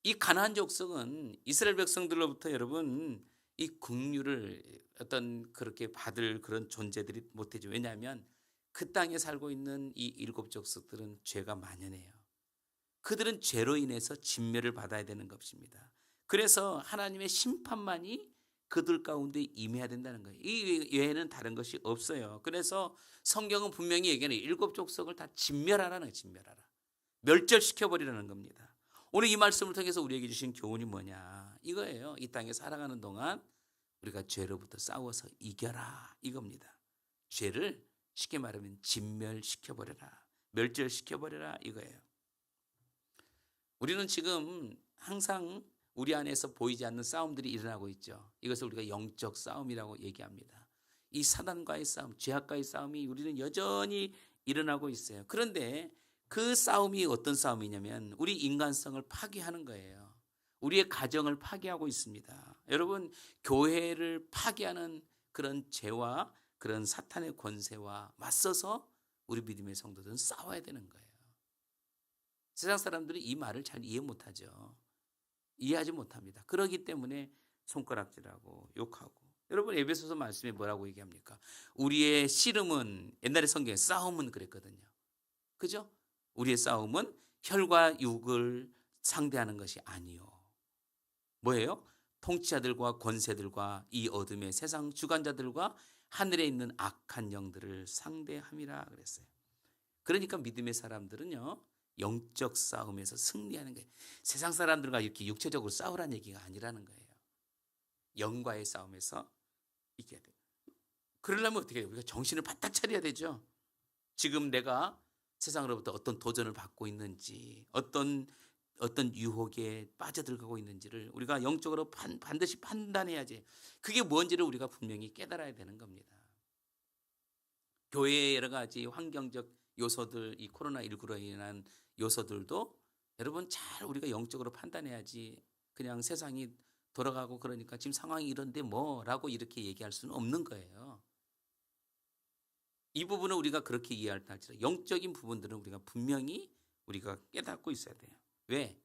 이 가나안 족속은 이스라엘 백성들로부터 여러분 이 긍휼을 어떤 그렇게 받을 그런 존재들이 못되죠. 왜냐하면 그 땅에 살고 있는 이 일곱 족속들은 죄가 만연해요. 그들은 죄로 인해서 진멸을 받아야 되는 것입니다. 그래서 하나님의 심판만이 그들 가운데 임해야 된다는 거예요. 이 외에는 다른 것이 없어요. 그래서 성경은 분명히 얘기하는 일곱 족속을 다 진멸하라는 거예요. 진멸하라. 멸절시켜버리라는 겁니다. 오늘 이 말씀을 통해서 우리에게 주신 교훈이 뭐냐, 이거예요. 이 땅에 살아가는 동안 우리가 죄로부터 싸워서 이겨라, 이겁니다. 죄를 쉽게 말하면 진멸시켜버려라, 멸절시켜버려라, 이거예요. 우리는 지금 항상 우리 안에서 보이지 않는 싸움들이 일어나고 있죠. 이것을 우리가 영적 싸움이라고 얘기합니다. 이 사단과의 싸움, 죄악과의 싸움이 우리는 여전히 일어나고 있어요. 그런데 그 싸움이 어떤 싸움이냐면 우리 인간성을 파괴하는 거예요. 우리의 가정을 파괴하고 있습니다. 여러분, 교회를 파괴하는 그런 죄와 그런 사탄의 권세와 맞서서 우리 믿음의 성도들은 싸워야 되는 거예요. 세상 사람들이 이 말을 잘 이해 못하죠. 이해하지 못합니다. 그러기 때문에 손가락질하고 욕하고. 여러분, 에베소서 말씀에 뭐라고 얘기합니까? 우리의 씨름은, 옛날에 성경에 싸움은 그랬거든요. 그죠? 우리의 싸움은 혈과 육을 상대하는 것이 아니요. 뭐예요? 통치자들과 권세들과 이 어둠의 세상 주관자들과 하늘에 있는 악한 영들을 상대함이라 그랬어요. 그러니까 믿음의 사람들은요, 영적 싸움에서 승리하는 거예요. 세상 사람들과 이렇게 육체적으로 싸우라는 얘기가 아니라는 거예요. 영과의 싸움에서 이겨야 돼요. 그러려면 어떻게 해요? 우리가 정신을 바짝 차려야 되죠. 지금 내가 세상으로부터 어떤 도전을 받고 있는지, 어떤 유혹에 빠져들어가고 있는지를 우리가 영적으로 반드시 판단해야지. 그게 뭔지를 우리가 분명히 깨달아야 되는 겁니다. 교회의 여러 가지 환경적 요소들, 이 코로나19로 인한 요소들도 여러분 잘 우리가 영적으로 판단해야지. 그냥 세상이 돌아가고 그러니까 지금 상황이 이런데 뭐라고 이렇게 얘기할 수는 없는 거예요. 이 부분을 우리가 그렇게 이해할 때 할지라도 영적인 부분들은 우리가 분명히 우리가 깨닫고 있어야 돼요. 왜?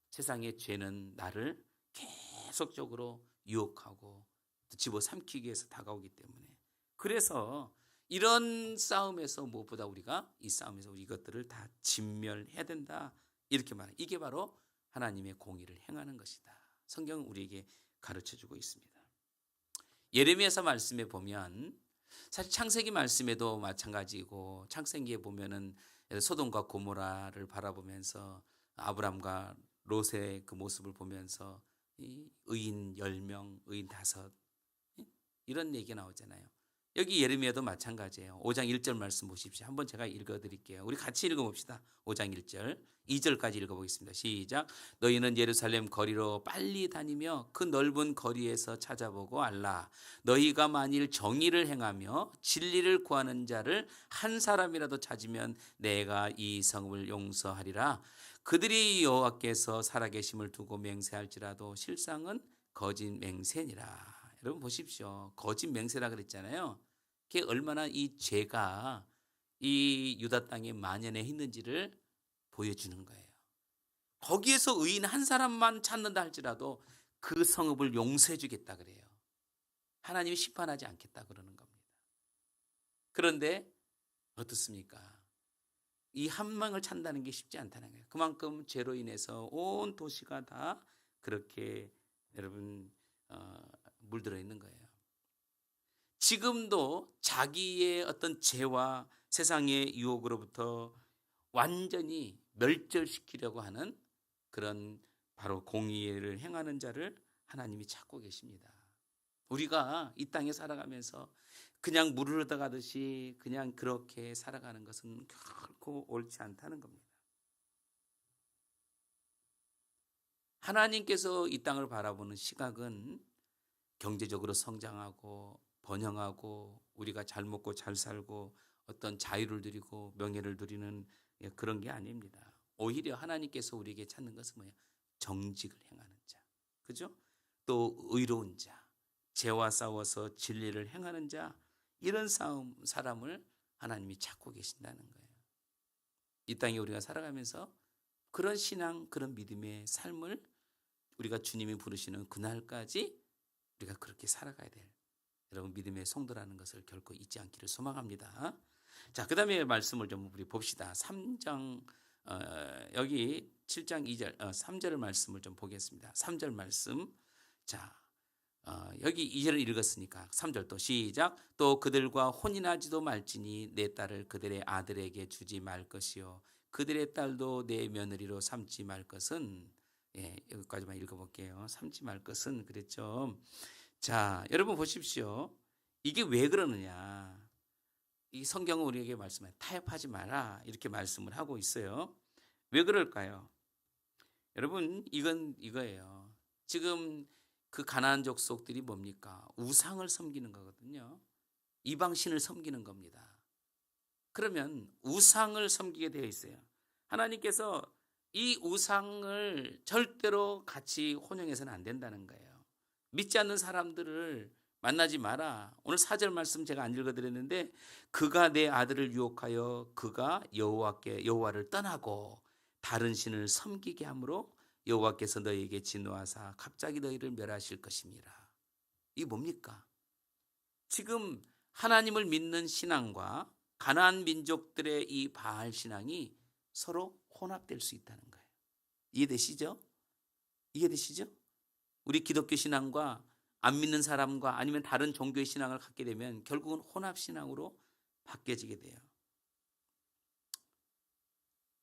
세상의 죄는 나를 계속적으로 유혹하고 집어삼키기 위해서 다가오기 때문에. 그래서 이런 싸움에서 무엇보다 우리가 이 싸움에서 이것들을 다 진멸해야 된다, 이렇게 말해요. 이게 바로 하나님의 공의를 행하는 것이다. 성경은 우리에게 가르쳐주고 있습니다. 예레미야서 말씀에 보면 사실 창세기 말씀에도 마찬가지고, 창세기에 보면은 소돔과 고모라를 바라보면서 아브람과 롯의 그 모습을 보면서 의인 10명, 의인 5, 이런 얘기가 나오잖아요. 여기 예레미야도 마찬가지예요. 5장 1절 말씀 보십시오. 한번 제가 읽어드릴게요. 우리 같이 읽어봅시다. 5장 1절, 2절까지 읽어보겠습니다. 시작. 너희는 예루살렘 거리로 빨리 다니며 그 넓은 거리에서 찾아보고 알라. 너희가 만일 정의를 행하며 진리를 구하는 자를 한 사람이라도 찾으면 내가 이 성읍을 용서하리라. 그들이 여호와께서 살아계심을 두고 맹세할지라도 실상은 거짓 맹세니라. 여러분 보십시오. 거짓 맹세라 그랬잖아요. 그게 얼마나 이 죄가 이 유다 땅에 만연해 있는지를 보여주는 거예요. 거기에서 의인 한 사람만 찾는다 할지라도 그 성읍을 용서해 주겠다 그래요. 하나님이 심판하지 않겠다 그러는 겁니다. 그런데 어떻습니까? 이 한 명을 찾는다는 게 쉽지 않다는 거예요. 그만큼 죄로 인해서 온 도시가 다 그렇게 여러분 물들어 있는 거예요. 지금도 자기의 어떤 죄와 세상의 유혹으로부터 완전히 멸절시키려고 하는 그런 바로 공의를 행하는 자를 하나님이 찾고 계십니다. 우리가 이 땅에 살아가면서 그냥 물을 얻어가듯이 그냥 그렇게 살아가는 것은 결코 옳지 않다는 겁니다. 하나님께서 이 땅을 바라보는 시각은 경제적으로 성장하고 번영하고 우리가 잘 먹고 잘 살고 어떤 자유를 누리고 명예를 누리는 그런 게 아닙니다. 오히려 하나님께서 우리에게 찾는 것은 뭐예요? 정직을 행하는 자. 그죠? 또 의로운 자. 죄와 싸워서 진리를 행하는 자. 이런 사람을 하나님이 찾고 계신다는 거예요. 이 땅에 우리가 살아가면서 그런 신앙, 그런 믿음의 삶을 우리가 주님이 부르시는 그날까지 우리가 그렇게 살아가야 될 여러분 믿음의 성도라는 것을 결코 잊지 않기를 소망합니다. 자, 그 다음에 말씀을 좀 우리 봅시다. 3장 여기 7장 2절 3절 말씀을 좀 보겠습니다. 3절 말씀. 자, 여기 2절을 읽었으니까 3절 또 시작. 또 그들과 혼인하지도 말지니 내 딸을 그들의 아들에게 주지 말 것이요 그들의 딸도 내 며느리로 삼지 말 것은. 여기까지만 읽어볼게요. 삼지 말 것은 그랬죠. 자, 여러분 보십시오. 이게 왜 그러느냐. 이 성경은 우리에게 말씀해 타협하지 마라 이렇게 말씀을 하고 있어요. 왜 그럴까요? 여러분 이건 이거예요. 지금 그 가나안 족속들이 뭡니까? 우상을 섬기는 거거든요. 이방신을 섬기는 겁니다. 그러면 우상을 섬기게 되어 있어요. 하나님께서 이 우상을 절대로 같이 혼용해서는 안 된다는 거예요. 믿지 않는 사람들을 만나지 마라. 오늘 4절 말씀 제가 안 읽어드렸는데 그가 내 아들을 유혹하여 그가 여호와를 떠나고 다른 신을 섬기게 함으로 여호와께서 너희에게 진노하사 갑자기 너희를 멸하실 것입니다. 이게 뭡니까? 지금 하나님을 믿는 신앙과 가나안 민족들의 이 바알 신앙이 서로 혼합될 수 있다는 거예요. 이해되시죠? 이해되시죠? 우리 기독교 신앙과 안 믿는 사람과 아니면 다른 종교의 신앙을 갖게 되면 결국은 혼합 신앙으로 바뀌어지게 돼요.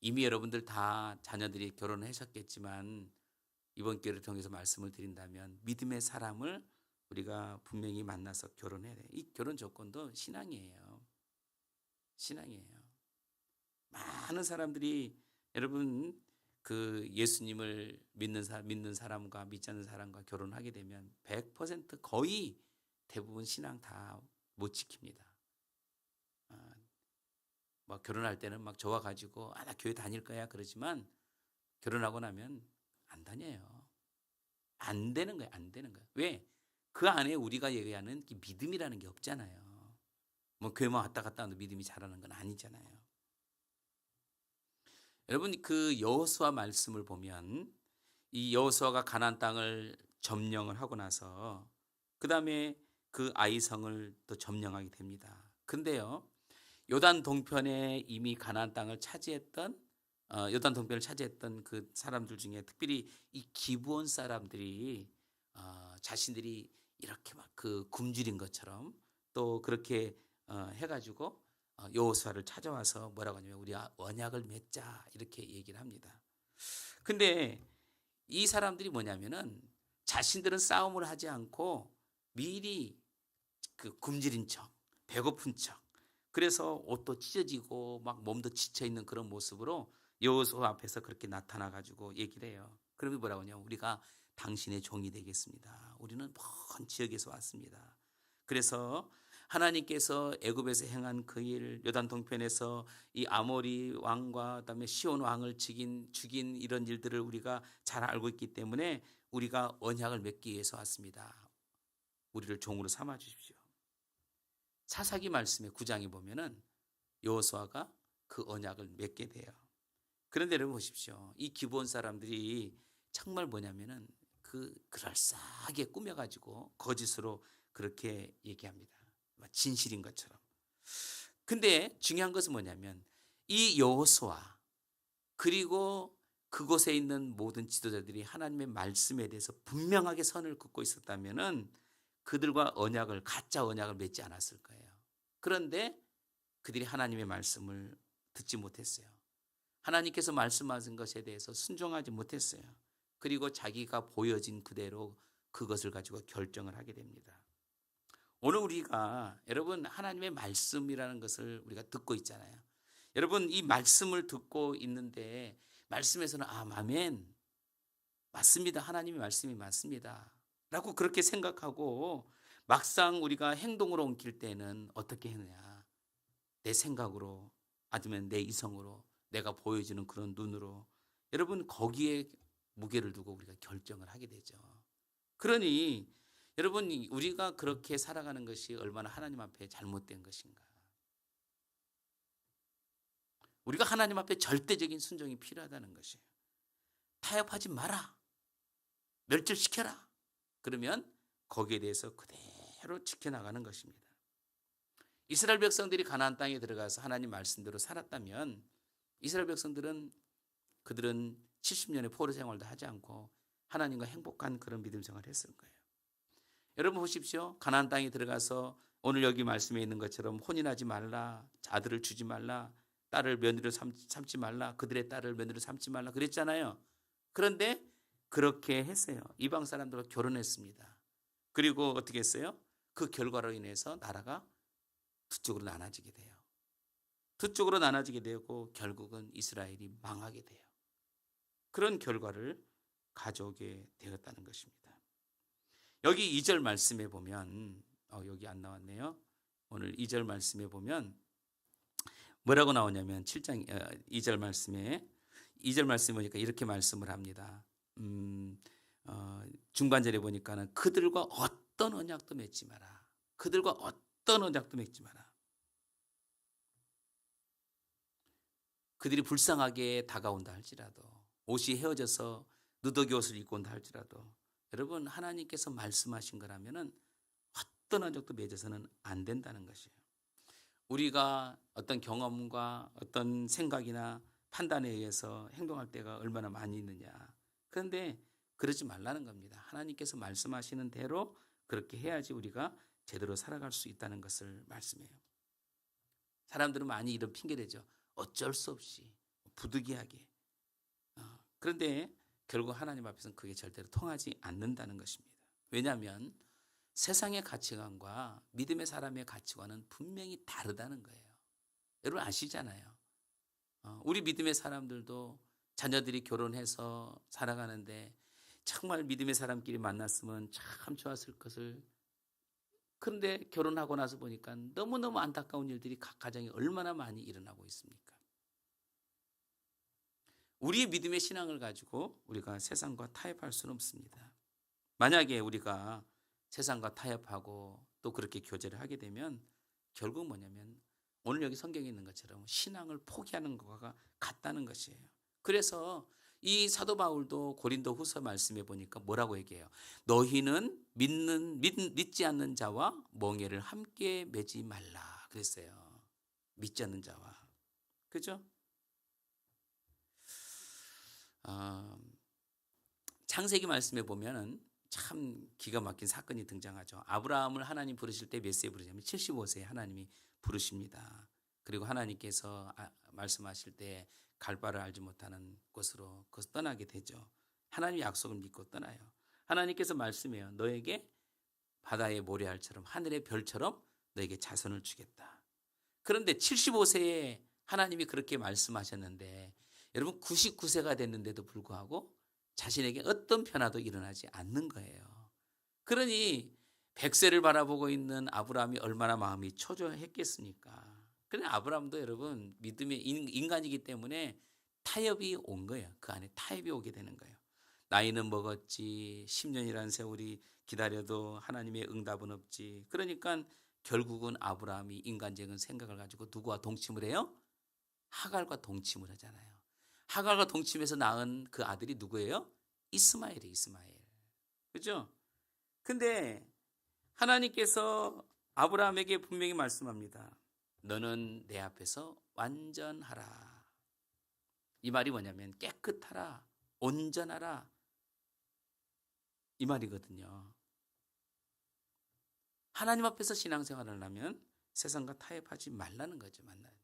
이미 여러분들 다 자녀들이 결혼하셨겠지만 이번 기회를 통해서 말씀을 드린다면 믿음의 사람을 우리가 분명히 만나서 결혼해야 돼요. 이 결혼 조건도 신앙이에요. 신앙이에요. 많은 사람들이 여러분 그 예수님을 믿는 사람과 믿지 않는 사람과 결혼하게 되면 100% 거의 대부분 신앙 다 못 지킵니다. 막 결혼할 때는 막 좋아가지고 나 교회 다닐 거야 그러지만 결혼하고 나면 안 다녀요. 안 되는 거예요. 안 되는 거예요. 왜? 그 안에 우리가 얘기하는 믿음이라는 게 없잖아요. 뭐 교회만 왔다 갔다 하는 믿음이 자라는 건 아니잖아요. 여러분 그 여호수아 말씀을 보면 이 여호수아가 가나안 땅을 점령을 하고 나서 그 다음에 그 아이성을 또 점령하게 됩니다. 근데요 요단 동편에 이미 가나안 땅을 차지했던 요단 동편을 차지했던 그 사람들 중에 특별히 이 기브온 사람들이 자신들이 이렇게 막 그 굶주린 것처럼 또 그렇게 해가지고 여호수아를 찾아와서 뭐라고 하냐면 우리 언약을 맺자 이렇게 얘기를 합니다. 근데 이 사람들이 뭐냐면은 자신들은 싸움을 하지 않고 미리 그 굶주린 척, 배고픈 척, 그래서 옷도 찢어지고 막 몸도 지쳐 있는 그런 모습으로 여호수아 앞에서 그렇게 나타나 가지고 얘기를 해요. 그러면 뭐라고 하냐면 우리가 당신의 종이 되겠습니다. 우리는 먼 지역에서 왔습니다. 그래서 하나님께서 애굽에서 행한 그 일, 요단 동편에서 이 아모리 왕과 그다음에 시온 왕을 죽인 이런 일들을 우리가 잘 알고 있기 때문에 우리가 언약을 맺기 위해서 왔습니다. 우리를 종으로 삼아 주십시오. 사사기 말씀의 9장에 보면은 여호수아가 그 언약을 맺게 돼요. 그런데 여러분 보십시오. 이 기브온 사람들이 정말 뭐냐면은 그럴싸하게 꾸며가지고 거짓으로 그렇게 얘기합니다. 진실인 것처럼. 근데 중요한 것은 뭐냐면 이 여호수아 그리고 그곳에 있는 모든 지도자들이 하나님의 말씀에 대해서 분명하게 선을 긋고 있었다면은 그들과 가짜 언약을 맺지 않았을 거예요. 그런데 그들이 하나님의 말씀을 듣지 못했어요. 하나님께서 말씀하신 것에 대해서 순종하지 못했어요. 그리고 자기가 보여진 그대로 그것을 가지고 결정을 하게 됩니다. 오늘 우리가 여러분 하나님의 말씀이라는 것을 우리가 듣고 있잖아요. 여러분 이 말씀을 듣고 있는데 말씀에서는 아멘, 맞습니다. 하나님의 말씀이 맞습니다. 라고 그렇게 생각하고 막상 우리가 행동으로 옮길 때는 어떻게 했느냐. 내 생각으로 아니면 내 이성으로 내가 보여지는 그런 눈으로 여러분 거기에 무게를 두고 우리가 결정을 하게 되죠. 그러니 여러분 우리가 그렇게 살아가는 것이 얼마나 하나님 앞에 잘못된 것인가. 우리가 하나님 앞에 절대적인 순종이 필요하다는 것이에요. 타협하지 마라. 멸절시켜라. 그러면 거기에 대해서 그대로 지켜나가는 것입니다. 이스라엘 백성들이 가나안 땅에 들어가서 하나님 말씀대로 살았다면 이스라엘 백성들은 그들은 70년의 포로 생활도 하지 않고 하나님과 행복한 그런 믿음 생활을 했을 거예요. 여러분 보십시오. 가나안 땅에 들어가서 오늘 여기 말씀에 있는 것처럼 혼인하지 말라. 아들을 주지 말라. 딸을 며느리로 삼지 말라. 그들의 딸을 며느리로 삼지 말라. 그랬잖아요. 그런데 그렇게 했어요. 이방 사람들과 결혼했습니다. 그리고 어떻게 했어요? 그 결과로 인해서 나라가 두 쪽으로 나눠지게 돼요. 두 쪽으로 나눠지게 되고 결국은 이스라엘이 망하게 돼요. 그런 결과를 가져오게 되었다는 것입니다. 여기 2절 말씀에 보면 여기 안 나왔네요. 오늘 2절 말씀에 보면 뭐라고 나오냐면 7장 2절 말씀에 보니까 이렇게 말씀을 합니다. 중반절에 보니까는 그들과 어떤 언약도 맺지 마라. 그들과 어떤 언약도 맺지 마라. 그들이 불쌍하게 다가온다 할지라도 옷이 헤어져서 누더기 옷을 입고 온다 할지라도 여러분 하나님께서 말씀하신 거라면은 어떤 언약도 맺어서는 안 된다는 것이에요. 우리가 어떤 경험과 어떤 생각이나 판단에 의해서 행동할 때가 얼마나 많이 있느냐. 그런데 그러지 말라는 겁니다. 하나님께서 말씀하시는 대로 그렇게 해야지 우리가 제대로 살아갈 수 있다는 것을 말씀해요. 사람들은 많이 이런 핑계대죠. 어쩔 수 없이 부득이하게. 그런데 결국 하나님 앞에서는 그게 절대로 통하지 않는다는 것입니다. 왜냐하면 세상의 가치관과 믿음의 사람의 가치관은 분명히 다르다는 거예요. 여러분 아시잖아요. 우리 믿음의 사람들도 자녀들이 결혼해서 살아가는데 정말 믿음의 사람끼리 만났으면 참 좋았을 것을 그런데 결혼하고 나서 보니까 너무너무 안타까운 일들이 각 가정에 얼마나 많이 일어나고 있습니까? 우리의 믿음의 신앙을 가지고 우리가 세상과 타협할 수는 없습니다. 만약에 우리가 세상과 타협하고 또 그렇게 교제를 하게 되면 결국 뭐냐면 오늘 여기 성경에 있는 것처럼 신앙을 포기하는 것과 같다는 것이에요. 그래서 이 사도 바울도 고린도 후서 말씀해 보니까 뭐라고 얘기해요? 너희는 믿지 않는 자와 멍에를 함께 매지 말라 그랬어요. 믿지 않는 자와. 그죠? 창세기 말씀에 보면은 참 기가 막힌 사건이 등장하죠. 아브라함을 하나님 부르실 때 몇 세에 부르냐면 75세에 하나님이 부르십니다. 그리고 하나님께서 말씀하실 때 갈 바를 알지 못하는 곳으로 그것을 떠나게 되죠. 하나님의 약속을 믿고 떠나요. 하나님께서 말씀해요. 너에게 바다의 모래알처럼 하늘의 별처럼 너에게 자손을 주겠다. 그런데 75세에 하나님이 그렇게 말씀하셨는데 여러분 99세가 됐는데도 불구하고 자신에게 어떤 변화도 일어나지 않는 거예요. 그러니 100세를 바라보고 있는 아브라함이 얼마나 마음이 초조했겠습니까? 그런데 아브라함도 여러분 믿음의 인간이기 때문에 타협이 온 거예요. 그 안에 타협이 오게 되는 거예요. 나이는 먹었지 10년이라는 세월이 기다려도 하나님의 응답은 없지. 그러니까 결국은 아브라함이 인간적인 생각을 가지고 누구와 동침을 해요? 하갈과 동침을 하잖아요. 하갈과 동침해서 낳은 그 아들이 누구예요? 이스마엘이에요. 이스마엘. 그죠? 근데 하나님께서 아브라함에게 분명히 말씀합니다. 너는 내 앞에서 완전하라. 이 말이 뭐냐면 깨끗하라. 온전하라. 이 말이거든요. 하나님 앞에서 신앙생활을 하면 세상과 타협하지 말라는 거죠. 만나요.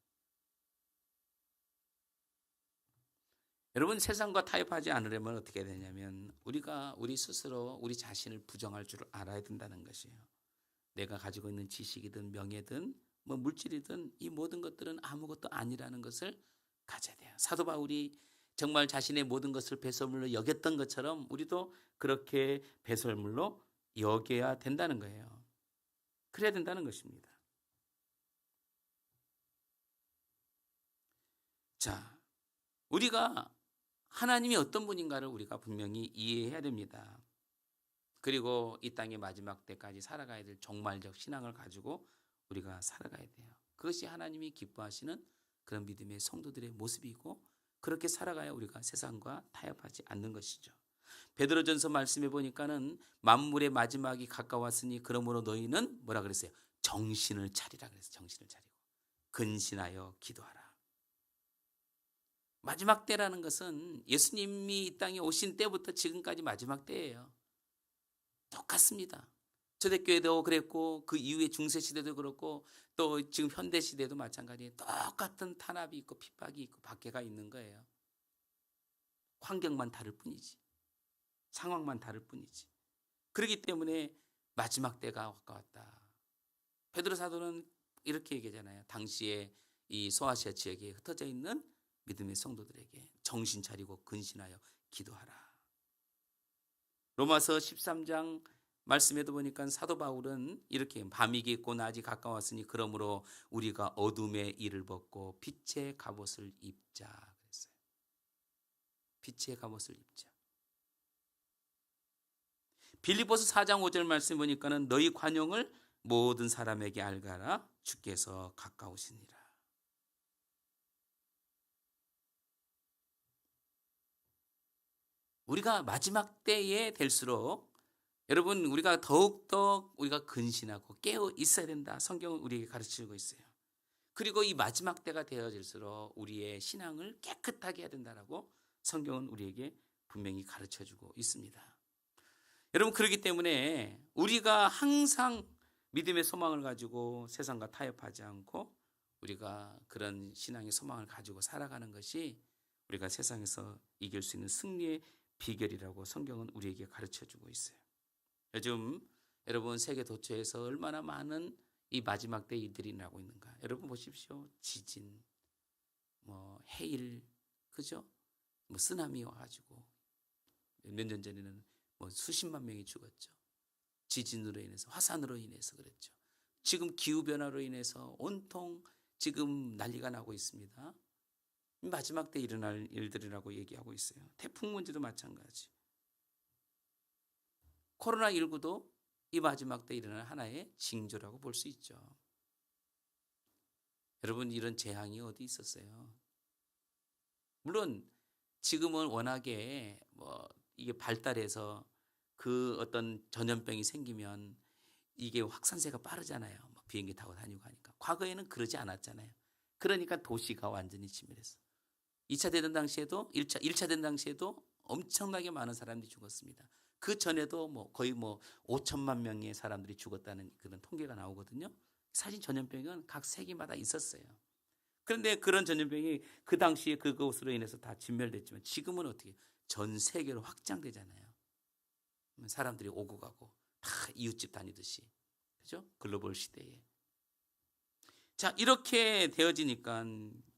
여러분 세상과 타협하지 않으려면 어떻게 되냐면 우리가 우리 스스로 우리 자신을 부정할 줄 알아야 된다는 것이에요. 내가 가지고 있는 지식이든 명예든 뭐 물질이든 이 모든 것들은 아무것도 아니라는 것을 가져야 돼요. 사도 바울이 정말 자신의 모든 것을 배설물로 여겼던 것처럼 우리도 그렇게 배설물로 여겨야 된다는 거예요. 그래야 된다는 것입니다. 자, 우리가 하나님이 어떤 분인가를 우리가 분명히 이해해야 됩니다. 그리고 이 땅의 마지막 때까지 살아가야 될 종말적 신앙을 가지고 우리가 살아가야 돼요. 그것이 하나님이 기뻐하시는 그런 믿음의 성도들의 모습이고, 그렇게 살아가야 우리가 세상과 타협하지 않는 것이죠. 베드로전서 말씀해 보니까는 만물의 마지막이 가까웠으니 그러므로 너희는 뭐라 그랬어요? 정신을 차리라 그랬어요. 정신을 차리고 근신하여 기도하라. 마지막 때라는 것은 예수님이 이 땅에 오신 때부터 지금까지 마지막 때예요. 똑같습니다. 초대교회도 그랬고 그 이후에 중세시대도 그렇고 또 지금 현대시대도 마찬가지예요. 똑같은 탄압이 있고 핍박이 있고 박해가 있는 거예요. 환경만 다를 뿐이지. 상황만 다를 뿐이지. 그렇기 때문에 마지막 때가 가까웠다. 베드로 사도는 이렇게 얘기하잖아요. 당시에 이 소아시아 지역에 흩어져 있는 믿음의 성도들에게 정신 차리고 근신하여 기도하라. 로마서 13장 말씀에도 보니까 사도 바울은 이렇게 밤이 깊고 낮이 가까웠으니 그러므로 우리가 어둠의 일을 벗고 빛의 갑옷을 입자 그랬어요. 빛의 갑옷을 입자. 빌립보서 4장 5절 말씀 보니까는 너희 관용을 모든 사람에게 알가라 주께서 가까우시니라. 우리가 마지막 때에 될수록 여러분 우리가 더욱더 우리가 근신하고 깨어 있어야 된다. 성경은 우리에게 가르치고 있어요. 그리고 이 마지막 때가 되어질수록 우리의 신앙을 깨끗하게 해야 된다라고 성경은 우리에게 분명히 가르쳐주고 있습니다. 여러분 그렇기 때문에 우리가 항상 믿음의 소망을 가지고 세상과 타협하지 않고 우리가 그런 신앙의 소망을 가지고 살아가는 것이 우리가 세상에서 이길 수 있는 승리의 비결이라고 성경은 우리에게 가르쳐주고 있어요. 요즘 여러분 세계 도처에서 얼마나 많은 이 마지막 때 일들이 나고 있는가. 여러분 보십시오. 지진, 해일, 그죠? 쓰나미 와가지고 몇 년 전에는 수십만 명이 죽었죠. 지진으로 인해서, 화산으로 인해서 그랬죠. 지금 기후변화로 인해서 온통 지금 난리가 나고 있습니다. 마지막 때 일어날 일들이라고 얘기하고 있어요. 태풍 문제도 마찬가지. 코로나19도 이 마지막 때 일어날 하나의 징조라고 볼 수 있죠. 여러분 이런 재앙이 어디 있었어요? 물론 지금은 워낙에 이게 발달해서 그 어떤 전염병이 생기면 이게 확산세가 빠르잖아요. 비행기 타고 다니고 하니까. 과거에는 그러지 않았잖아요. 그러니까 도시가 완전히 침몰했어. 2차 대전 당시에도 1차 된 당시에도 엄청나게 많은 사람들이 죽었습니다. 그 전에도 거의 5천만 명의 사람들이 죽었다는 그런 통계가 나오거든요. 사실 전염병은 각 세기마다 있었어요. 그런데 그런 전염병이 그 당시에 그것으로 인해서 다 진멸됐지만 지금은 어떻게 전 세계로 확장되잖아요. 사람들이 오고 가고 다 이웃집 다니듯이. 그죠? 글로벌 시대에. 자, 이렇게 되어지니까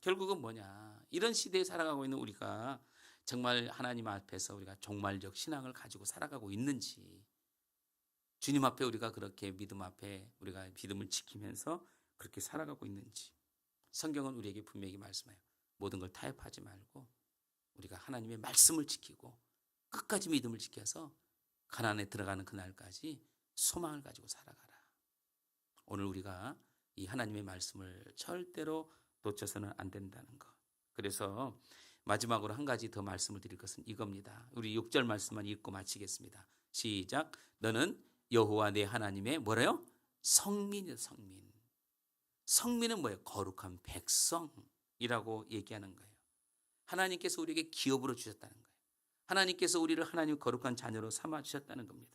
결국은 뭐냐? 이런 시대에 살아가고 있는 우리가 정말 하나님 앞에서 우리가 종말적 신앙을 가지고 살아가고 있는지, 주님 앞에 우리가 그렇게 믿음 앞에 우리가 믿음을 지키면서 그렇게 살아가고 있는지, 성경은 우리에게 분명히 말씀해요. 모든 걸 타협하지 말고 우리가 하나님의 말씀을 지키고 끝까지 믿음을 지켜서 가나안에 들어가는 그날까지 소망을 가지고 살아가라. 오늘 우리가 이 하나님의 말씀을 절대로 놓쳐서는 안 된다는 것. 그래서 마지막으로 한 가지 더 말씀을 드릴 것은 이겁니다. 우리 6절 말씀만 읽고 마치겠습니다. 시작. 너는 여호와 내 하나님의 뭐래요? 성민이다. 성민. 성민은 뭐예요? 거룩한 백성이라고 얘기하는 거예요. 하나님께서 우리에게 기업으로 주셨다는 거예요. 하나님께서 우리를 하나님 거룩한 자녀로 삼아 주셨다는 겁니다.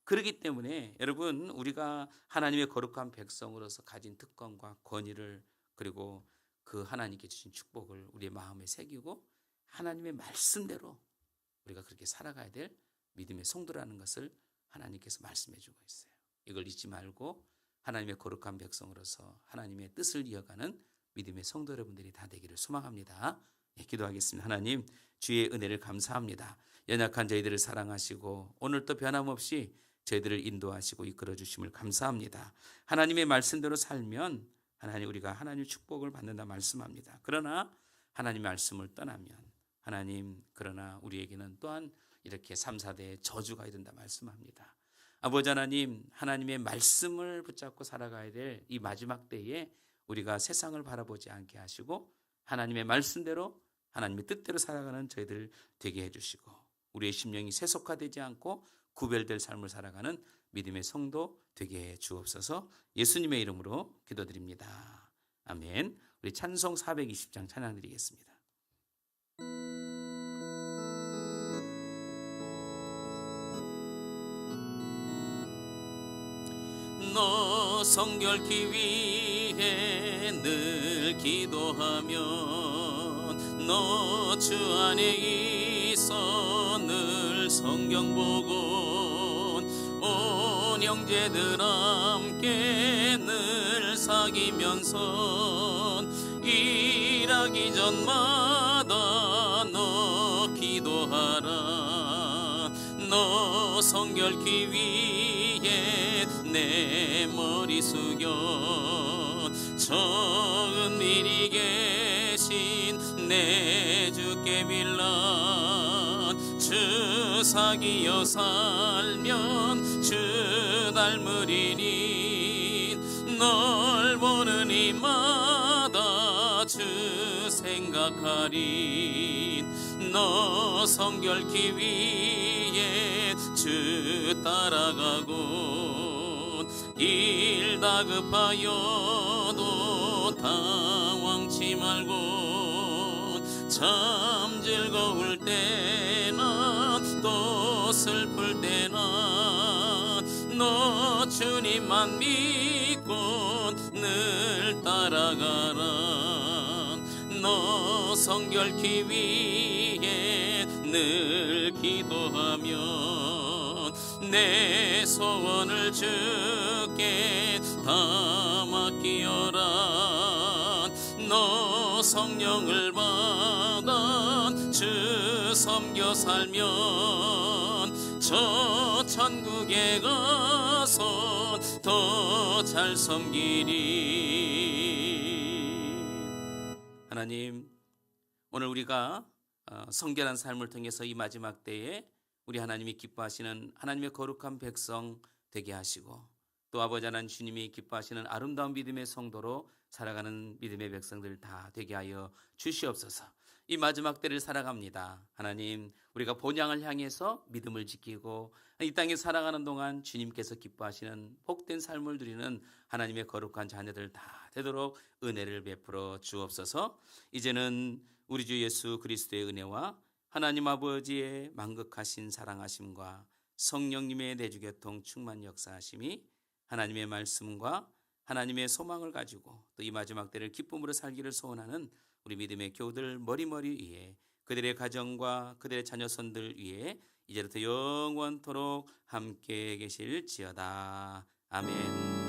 그렇기 때문에 여러분 우리가 하나님의 거룩한 백성으로서 가진 특권과 권위를 그리고 그 하나님께 주신 축복을 우리의 마음에 새기고 하나님의 말씀대로 우리가 그렇게 살아가야 될 믿음의 성도라는 것을 하나님께서 말씀해 주고 있어요. 이걸 잊지 말고 하나님의 거룩한 백성으로서 하나님의 뜻을 이어가는 믿음의 성도 여러분들이 다 되기를 소망합니다. 기도하겠습니다. 하나님, 주의 은혜를 감사합니다. 연약한 저희들을 사랑하시고 오늘도 변함없이 저희들을 인도하시고 이끌어 주심을 감사합니다. 하나님의 말씀대로 살면 하나님, 우리가 하나님의 축복을 받는다 말씀합니다. 그러나 하나님의 말씀을 떠나면 하나님, 그러나 우리에게는 또한 이렇게 3, 4대의 저주가 이른다 말씀합니다. 아버지 하나님, 하나님의 말씀을 붙잡고 살아가야 될 이 마지막 때에 우리가 세상을 바라보지 않게 하시고 하나님의 말씀대로 하나님의 뜻대로 살아가는 저희들 되게 해주시고 우리의 심령이 세속화되지 않고 구별될 삶을 살아가는 믿음의 성도 되게 해 주옵소서. 예수님의 이름으로 기도드립니다. 아멘. 우리 찬송 420장 찬양 드리겠습니다. 너 성결케 위해 늘 기도하면 너 주 안에 있어 늘 성경 보곤 온 형제들 함께 늘 사귀면서 일하기 전마다 너 기도하라. 너 성결케 위해 내 머리 숙여 적은 미리 계신 내 주께 빌라. 주 사귀어 살면 주 닮으리니 널 보는 이마다 주 생각하리. 너 성결케 위해 주 따라가고 일 다급하여도 당황치 말고 참 즐거울 때나 또 슬플 때나 너 주님만 믿고 늘 따라가라. 너 성결케 위해 늘 기도하며 내 소원을 주께 다 맡기어라. 너 성령을 받아 주 섬겨 살면 저 천국에 가서 더 잘 섬기리. 하나님, 오늘 우리가 성결한 삶을 통해서 이 마지막 때에 우리 하나님이 기뻐하시는 하나님의 거룩한 백성 되게 하시고 또 아버지 하나님 주님이 기뻐하시는 아름다운 믿음의 성도로 살아가는 믿음의 백성들 다 되게 하여 주시옵소서. 이 마지막 때를 살아갑니다. 하나님, 우리가 본향을 향해서 믿음을 지키고 이 땅에 살아가는 동안 주님께서 기뻐하시는 복된 삶을 누리는 하나님의 거룩한 자녀들 다 되도록 은혜를 베풀어 주옵소서. 이제는 우리 주 예수 그리스도의 은혜와 하나님 아버지의 만극하신 사랑하심과 성령님의 내주교통 충만 역사하심이 하나님의 말씀과 하나님의 소망을 가지고 또 이 마지막 때를 기쁨으로 살기를 소원하는 우리 믿음의 교우들 머리머리 위에 그들의 가정과 그들의 자녀손들 위에 이제부터 영원토록 함께 계실지어다. 아멘.